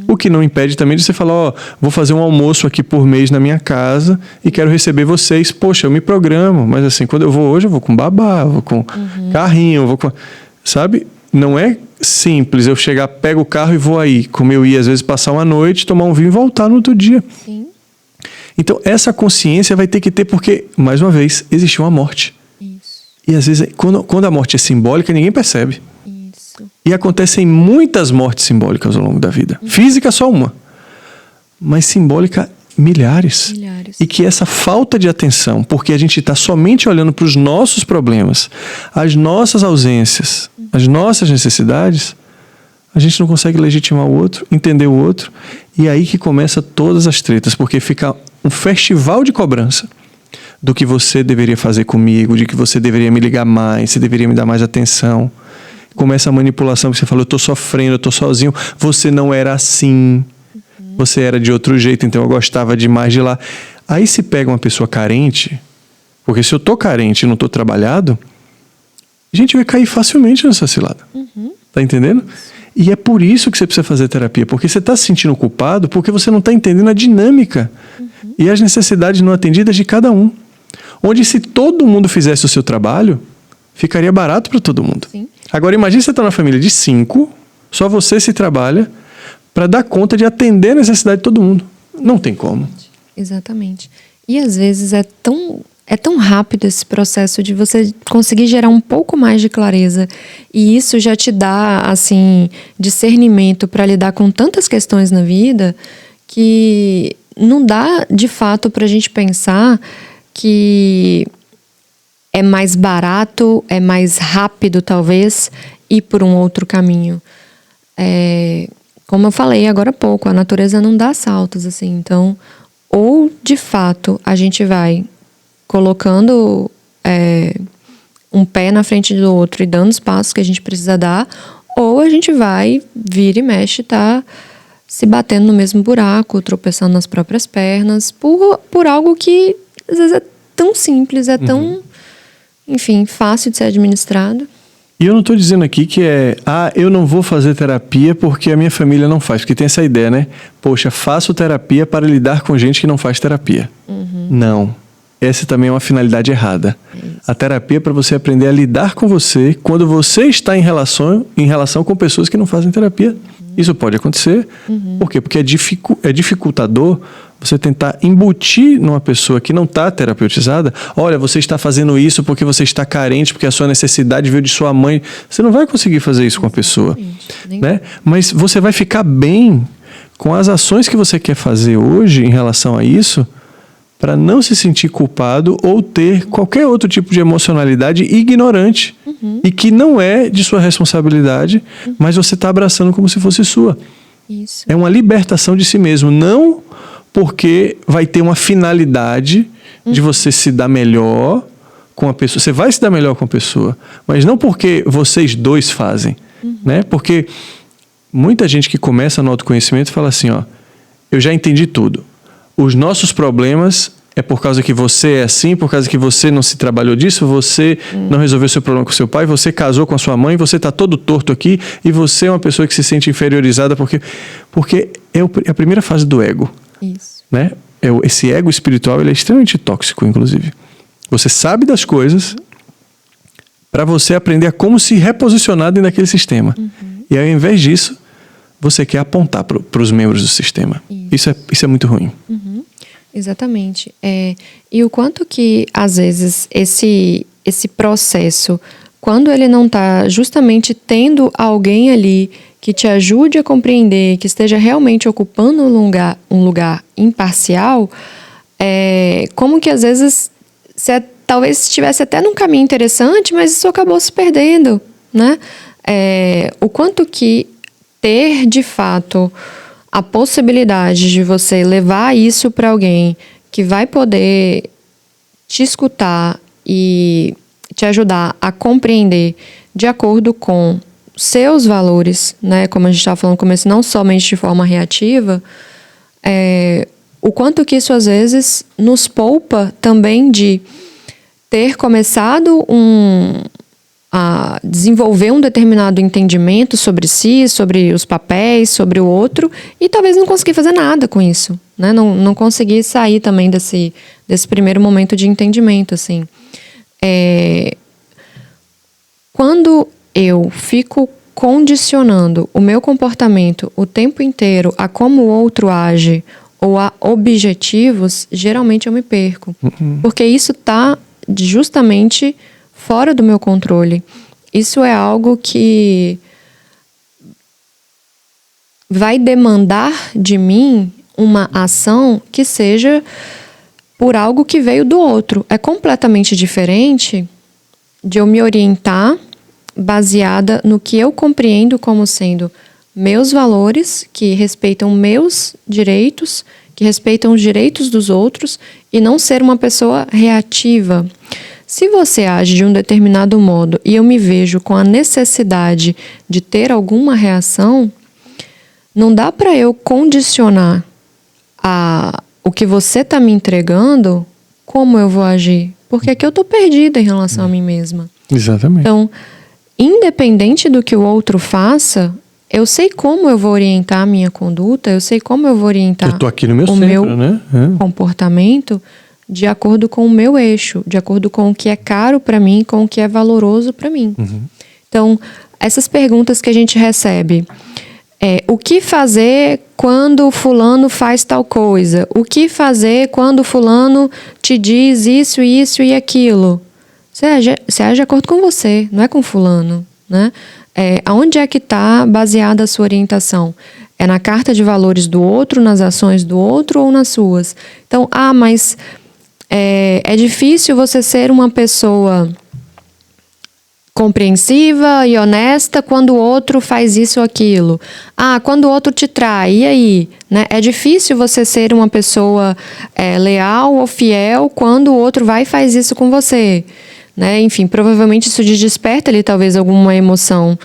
O que não impede também de você falar, ó, vou fazer um almoço aqui por mês na minha casa e quero receber vocês. Poxa, eu me programo, mas assim, quando eu vou hoje, eu vou com babá, vou com carrinho, eu vou com... Sabe? Não é simples eu chegar, pego o carro e vou aí, como eu ia às vezes passar uma noite, tomar um vinho e voltar no outro dia. Sim. Então, essa consciência vai ter que ter, porque, mais uma vez, existiu uma morte. Isso. E às vezes, quando a morte é simbólica, ninguém percebe. Isso. E acontecem muitas mortes simbólicas ao longo da vida. Física, só uma. Mas simbólica, milhares. Milhares. E que essa falta de atenção, porque a gente está somente olhando para os nossos problemas, as nossas ausências, as nossas necessidades, a gente não consegue legitimar o outro, entender o outro. E aí que começa todas as tretas, porque fica um festival de cobrança do que você deveria fazer comigo, de que você deveria me ligar mais, você deveria me dar mais atenção. Começa a manipulação, que você fala, eu tô sofrendo, eu tô sozinho, você não era assim, você era de outro jeito, então eu gostava demais de lá. Aí se pega uma pessoa carente, porque se eu tô carente e não tô trabalhado, a gente vai cair facilmente nessa cilada. Tá entendendo? E é por isso que você precisa fazer terapia, porque você está se sentindo culpado, porque você não está entendendo a dinâmica e as necessidades não atendidas de cada um. Onde se todo mundo fizesse o seu trabalho, ficaria barato para todo mundo. Sim. Agora imagine você estar numa família de 5, só você se trabalha para dar conta de atender a necessidade de todo mundo. Não tem como. Exatamente. E às vezes é tão rápido esse processo de você conseguir gerar um pouco mais de clareza. E isso já te dá, assim, discernimento para lidar com tantas questões na vida que não dá, de fato, para a gente pensar que é mais barato, é mais rápido, talvez, ir por um outro caminho. Como eu falei agora há pouco, a natureza não dá saltos, assim. Então, ou, de fato, a gente vai colocando um pé na frente do outro e dando os passos que a gente precisa dar, ou a gente vai, vira e mexe, tá se batendo no mesmo buraco, tropeçando nas próprias pernas, por algo que às vezes é tão simples, é tão, enfim, fácil de ser administrado. E eu não estou dizendo aqui que eu não vou fazer terapia porque a minha família não faz, porque tem essa ideia, né? Poxa, faço terapia para lidar com gente que não faz terapia. Não. Essa também é uma finalidade errada. A terapia é para você aprender a lidar com você quando você está em relação com pessoas que não fazem terapia. Isso pode acontecer. Por quê? Porque é dificultador você tentar embutir numa pessoa que não está terapeutizada. Olha, você está fazendo isso porque você está carente, porque a sua necessidade veio de sua mãe. Você não vai conseguir fazer isso com a pessoa. Né? Mas você vai ficar bem com as ações que você quer fazer hoje em relação a isso, para não se sentir culpado ou ter qualquer outro tipo de emocionalidade ignorante e que não é de sua responsabilidade, mas você está abraçando como se fosse sua. Isso. É uma libertação de si mesmo, não porque vai ter uma finalidade de você se dar melhor com a pessoa. Você vai se dar melhor com a pessoa, mas não porque vocês dois fazem, né? Porque muita gente que começa no autoconhecimento fala assim, ó, eu já entendi tudo. Os nossos problemas é por causa que você é assim, por causa que você não se trabalhou disso, você não resolveu seu problema com seu pai, você casou com a sua mãe, você está todo torto aqui e você é uma pessoa que se sente inferiorizada porque é a primeira fase do ego. Isso. Né? Esse ego espiritual ele é extremamente tóxico, inclusive. Você sabe das coisas para você aprender a como se reposicionar dentro daquele sistema. E aí, ao invés disso, você quer apontar para os membros do sistema. Isso é muito ruim. Exatamente. E o quanto que, às vezes, esse processo, quando ele não está justamente tendo alguém ali que te ajude a compreender, que esteja realmente ocupando um lugar imparcial, como que, às vezes, você talvez estivesse até num caminho interessante, mas isso acabou se perdendo, né? O quanto que ter, de fato, a possibilidade de você levar isso para alguém que vai poder te escutar e te ajudar a compreender de acordo com seus valores, né? Como a gente estava falando no começo, não somente de forma reativa, o quanto que isso às vezes nos poupa também de ter começado a desenvolver um determinado entendimento sobre si, sobre os papéis, sobre o outro, e talvez não conseguir fazer nada com isso, né? Não conseguir sair também desse primeiro momento de entendimento, assim. Quando eu fico condicionando o meu comportamento o tempo inteiro a como o outro age ou a objetivos, geralmente eu me perco. Porque isso está justamente fora do meu controle. Isso é algo que vai demandar de mim uma ação que seja por algo que veio do outro. É completamente diferente de eu me orientar baseada no que eu compreendo como sendo meus valores, que respeitam meus direitos, que respeitam os direitos dos outros, e não ser uma pessoa reativa. Se você age de um determinado modo e eu me vejo com a necessidade de ter alguma reação, não dá para eu condicionar o que você está me entregando, como eu vou agir. Porque aqui eu estou perdida em relação a mim mesma. Exatamente. Então, independente do que o outro faça, eu sei como eu vou orientar a minha conduta, eu sei como eu vou orientar eu tô aqui no meu centro, né? comportamento de acordo com o meu eixo, de acordo com o que é caro para mim, com o que é valoroso para mim. Então, essas perguntas que a gente recebe, o que fazer quando fulano faz tal coisa? O que fazer quando fulano te diz isso, isso e aquilo? Você age de acordo com você, não é com fulano, né? Aonde é que está baseada a sua orientação? É na carta de valores do outro, nas ações do outro ou nas suas? Então, mas é difícil você ser uma pessoa compreensiva e honesta quando o outro faz isso ou aquilo. Quando o outro te trai, e aí? Né? É difícil você ser uma pessoa leal ou fiel quando o outro vai e faz isso com você. Né? Enfim, provavelmente isso desperta ali talvez alguma emoção,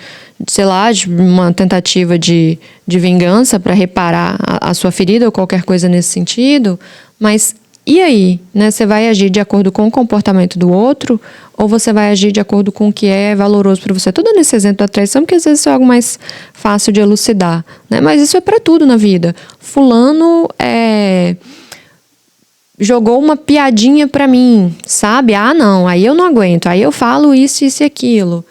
sei lá, de uma tentativa de vingança para reparar a sua ferida ou qualquer coisa nesse sentido, mas e aí? Né? Você vai agir de acordo com o comportamento do outro ou você vai agir de acordo com o que é valoroso para você? Estou dando esse exemplo da traição porque às vezes isso é algo mais fácil de elucidar, né? Mas isso é para tudo na vida. Fulano jogou uma piadinha pra mim, sabe? Não, aí eu não aguento, aí eu falo isso, isso e aquilo.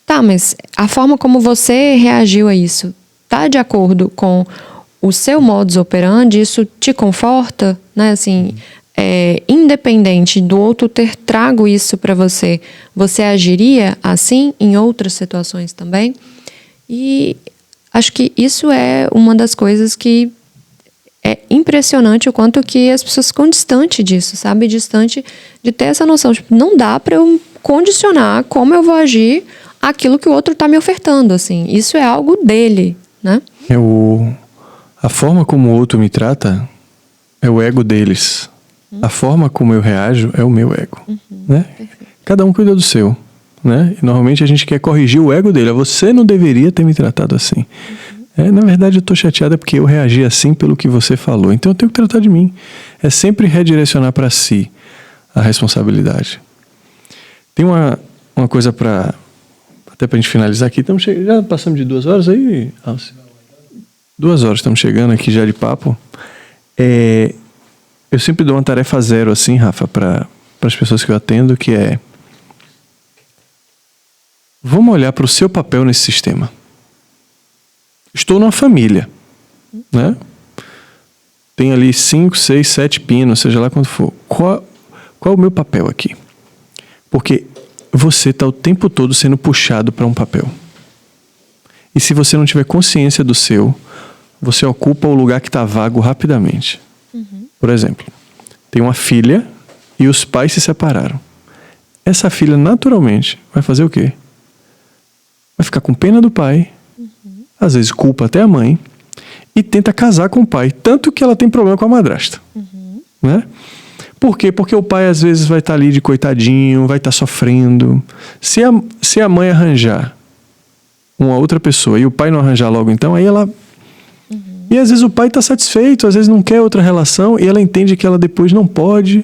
Tá, mas a forma como você reagiu a isso tá de acordo com o seu modus operandi? Isso te conforta, né? Assim, independente do outro ter trago isso pra você, você agiria assim em outras situações também? E acho que isso é uma das coisas que é impressionante o quanto que as pessoas ficam distante disso, sabe? Distante de ter essa noção. Tipo, não dá para eu condicionar como eu vou agir aquilo que o outro está me ofertando, assim. Isso é algo dele, né? A forma como o outro me trata é o ego deles. A forma como eu reajo é o meu ego, né? Cada um cuida do seu, né? E normalmente a gente quer corrigir o ego dele. Você não deveria ter me tratado assim. Na verdade, eu estou chateada porque eu reagi assim pelo que você falou. Então, eu tenho que tratar de mim. É sempre redirecionar para si a responsabilidade. Tem uma coisa até para a gente finalizar aqui. Já passamos de 2 horas aí, Alce? 2 horas, estamos chegando aqui já de papo. Eu sempre dou uma tarefa 0, assim, Rafa, para as pessoas que eu atendo, que é: vamos olhar para o seu papel nesse sistema. Estou numa família, né? Tem ali 5, 6, 7 pinos, seja lá quanto for. Qual é o meu papel aqui? Porque você está o tempo todo sendo puxado para um papel. E se você não tiver consciência do seu, você ocupa o lugar que está vago rapidamente. Por exemplo, tem uma filha e os pais se separaram. Essa filha, naturalmente, vai fazer o quê? Vai ficar com pena do pai, às vezes culpa até a mãe, e tenta casar com o pai. Tanto que ela tem problema com a madrasta. Né? Por quê? Porque o pai às vezes vai estar ali de coitadinho, vai estar sofrendo. Se a mãe arranjar uma outra pessoa e o pai não arranjar logo então, aí ela... E às vezes o pai está satisfeito, às vezes não quer outra relação e ela entende que ela depois não pode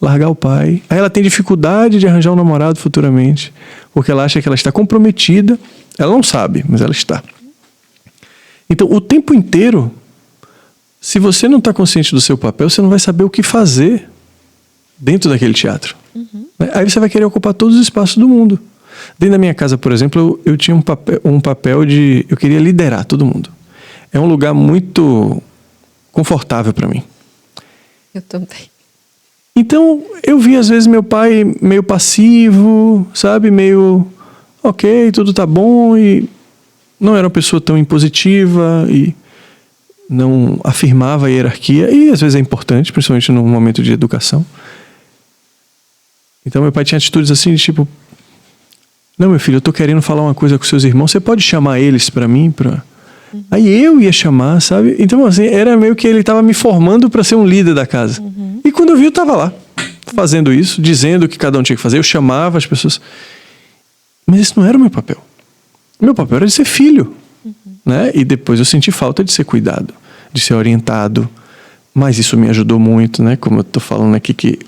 largar o pai. Aí ela tem dificuldade de arranjar um namorado futuramente, porque ela acha que ela está comprometida. Ela não sabe, mas ela está. Então, o tempo inteiro, se você não está consciente do seu papel, você não vai saber o que fazer dentro daquele teatro. Aí você vai querer ocupar todos os espaços do mundo. Dentro da minha casa, por exemplo, eu tinha um papel de... Eu queria liderar todo mundo. É um lugar muito confortável para mim. Eu também. Então, eu vi às vezes meu pai meio passivo, sabe? Meio, ok, tudo tá bom, e não era uma pessoa tão impositiva e não afirmava a hierarquia, e às vezes é importante, principalmente num momento de educação. Então, meu pai tinha atitudes assim, de tipo, não, meu filho, eu tô querendo falar uma coisa com seus irmãos, você pode chamar eles para mim, Aí eu ia chamar, sabe? Então, assim, era meio que ele estava me formando para ser um líder da casa. E quando eu vi, eu estava lá, fazendo isso, dizendo o que cada um tinha que fazer. Eu chamava as pessoas. Mas esse não era o meu papel. Meu papel era de ser filho. Né? E depois eu senti falta de ser cuidado, de ser orientado. Mas isso me ajudou muito, né? Como eu estou falando aqui, que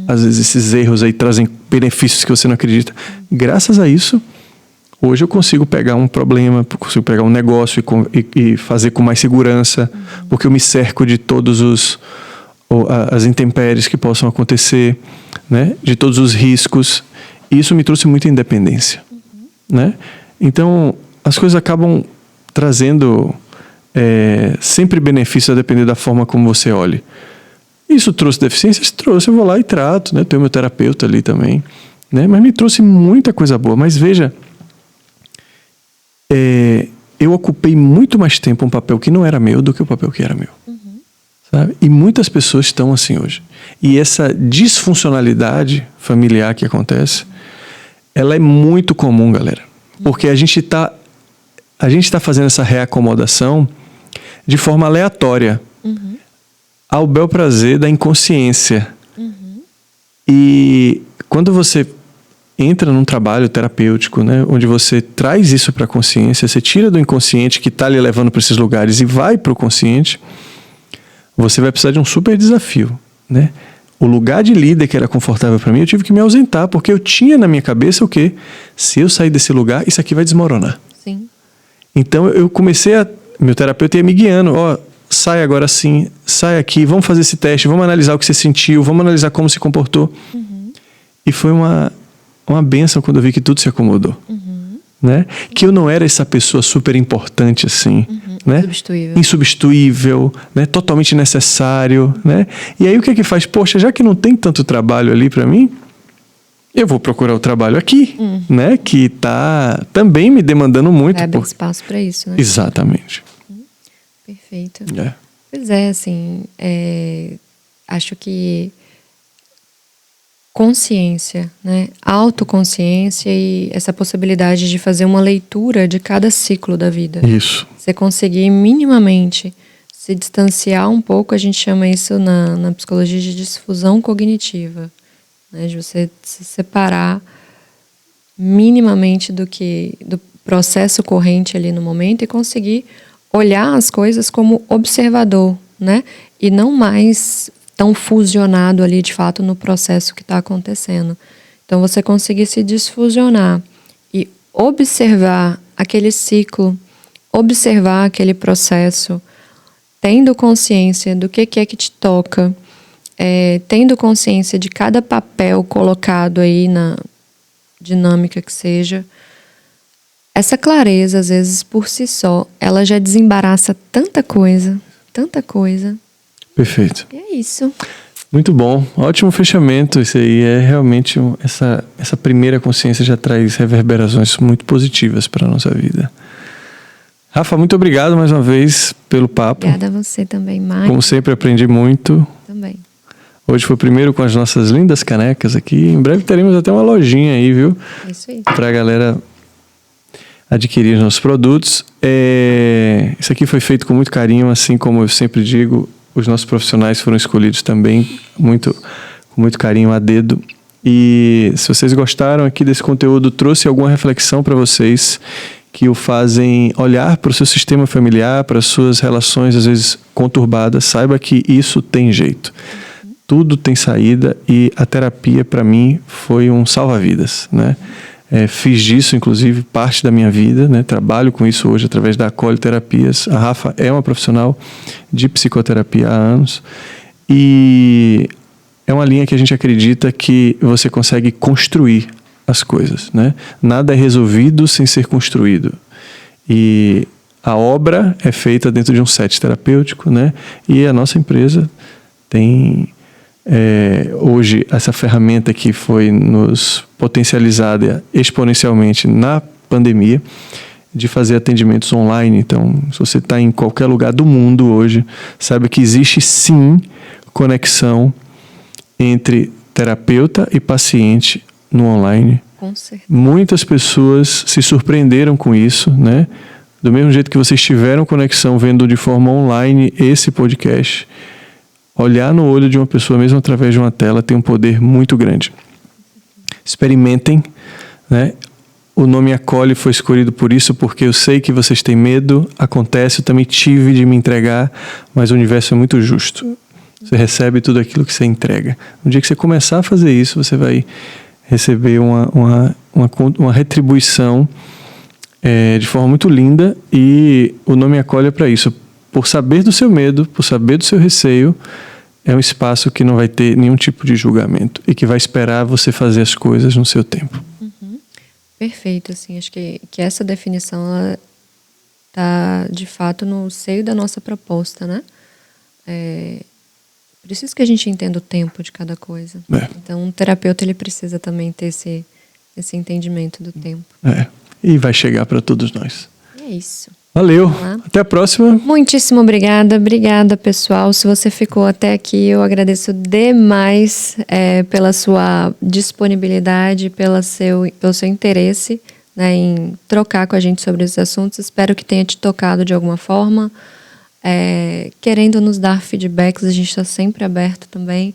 às vezes esses erros aí trazem benefícios que você não acredita. Graças a isso, hoje eu consigo pegar um problema, consigo pegar um negócio e fazer com mais segurança, porque eu me cerco de todos as intempéries que possam acontecer, né? De todos os riscos. E isso me trouxe muita independência. Né? Então, as coisas acabam trazendo sempre benefícios a depender da forma como você olhe. Isso trouxe deficiências? Trouxe. Eu vou lá e trato. Né? Tenho meu terapeuta ali também. Né? Mas me trouxe muita coisa boa. Mas veja... eu ocupei muito mais tempo um papel que não era meu do que o papel que era meu. Sabe? E muitas pessoas estão assim hoje. E essa disfuncionalidade familiar que acontece, ela é muito comum, galera. Porque a gente tá fazendo essa reacomodação de forma aleatória, ao bel prazer da inconsciência. E quando você entra num trabalho terapêutico, né, onde você traz isso para a consciência, você tira do inconsciente que está lhe levando para esses lugares e vai para o consciente, você vai precisar de um super desafio, né? O lugar de líder que era confortável para mim, eu tive que me ausentar, porque eu tinha na minha cabeça o quê? Se eu sair desse lugar, isso aqui vai desmoronar. Sim. Então eu comecei meu terapeuta ia me guiando, sai agora assim, sai aqui, vamos fazer esse teste, vamos analisar o que você sentiu, vamos analisar como se comportou. E foi uma bênção quando eu vi que tudo se acomodou. Né? Que eu não era essa pessoa super importante assim, né? Insubstituível, né? Totalmente necessário, né? E aí o que é que faz? Poxa, já que não tem tanto trabalho ali para mim, eu vou procurar o trabalho aqui, né? Que tá também me demandando muito. Abre espaço para isso, né? Exatamente. Perfeito. Pois é, assim, acho que consciência, né? Autoconsciência e essa possibilidade de fazer uma leitura de cada ciclo da vida. Isso. Você conseguir minimamente se distanciar um pouco, a gente chama isso na psicologia de difusão cognitiva, né? De você se separar minimamente do processo corrente ali no momento e conseguir olhar as coisas como observador, né? E não mais tão fusionado ali, de fato, no processo que está acontecendo. Então, você conseguir se desfusionar e observar aquele ciclo, observar aquele processo, tendo consciência do que é que te toca, tendo consciência de cada papel colocado aí na dinâmica que seja, essa clareza, às vezes, por si só, ela já desembaraça tanta coisa. Perfeito. E é isso. Muito bom. Ótimo fechamento. Isso aí é realmente... Essa primeira consciência já traz reverberações muito positivas para a nossa vida. Rafa, muito obrigado mais uma vez pelo papo. Obrigada a você também, Mari. Como sempre, aprendi muito. Também. Hoje foi o primeiro com as nossas lindas canecas aqui. Em breve teremos até uma lojinha aí, viu? Isso aí. Para a galera adquirir os nossos produtos. Isso aqui foi feito com muito carinho, assim como eu sempre digo, os nossos profissionais foram escolhidos também muito com muito carinho a dedo. E se vocês gostaram aqui desse conteúdo, trouxe alguma reflexão para vocês que o fazem olhar para o seu sistema familiar, para as suas relações às vezes conturbadas, saiba que isso tem jeito. Tudo tem saída e a terapia para mim foi um salva-vidas, né? Fiz disso, inclusive, parte da minha vida, né? Trabalho com isso hoje através da Acolhe Terapias. A Rafa é uma profissional de psicoterapia há anos e é uma linha que a gente acredita que você consegue construir as coisas, né? Nada é resolvido sem ser construído. E a obra é feita dentro de um set terapêutico, né? E a nossa empresa tem... hoje essa ferramenta que foi nos potencializada exponencialmente na pandemia de fazer atendimentos online. Então, se você está em qualquer lugar do mundo hoje, saiba que existe sim conexão entre terapeuta e paciente no online. Com certeza. Muitas pessoas se surpreenderam com isso, né? Do mesmo jeito que vocês tiveram conexão vendo de forma online esse podcast, olhar no olho de uma pessoa, mesmo através de uma tela, tem um poder muito grande. Experimentem, né? O nome Acolhe foi escolhido por isso, porque eu sei que vocês têm medo, acontece, eu também tive de me entregar, mas o universo é muito justo. Você recebe tudo aquilo que você entrega. No dia que você começar a fazer isso, você vai receber uma retribuição de forma muito linda, e o nome Acolhe é para isso. Por saber do seu medo, por saber do seu receio, é um espaço que não vai ter nenhum tipo de julgamento e que vai esperar você fazer as coisas no seu tempo. Perfeito, assim, acho que essa definição está de fato no seio da nossa proposta, né? Preciso que a gente entenda o tempo de cada coisa. Então, um terapeuta ele precisa também ter esse entendimento do tempo. E vai chegar para todos nós. É isso. Valeu. Até a próxima. Muitíssimo obrigada. Obrigada, pessoal. Se você ficou até aqui, eu agradeço demais pela sua disponibilidade, pelo seu interesse, né, em trocar com a gente sobre esses assuntos. Espero que tenha te tocado de alguma forma. Querendo nos dar feedbacks, a gente está sempre aberto também.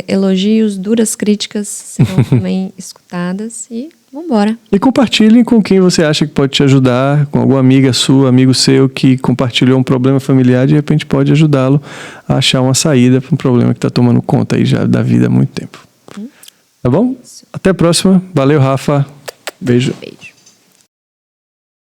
Elogios, duras críticas serão também escutadas e vamos embora. E compartilhem com quem você acha que pode te ajudar, com alguma amiga sua, amigo seu que compartilhou um problema familiar, de repente pode ajudá-lo a achar uma saída para um problema que está tomando conta aí já da vida há muito tempo. Tá bom? Até a próxima. Valeu, Rafa. Beijo. Beijo.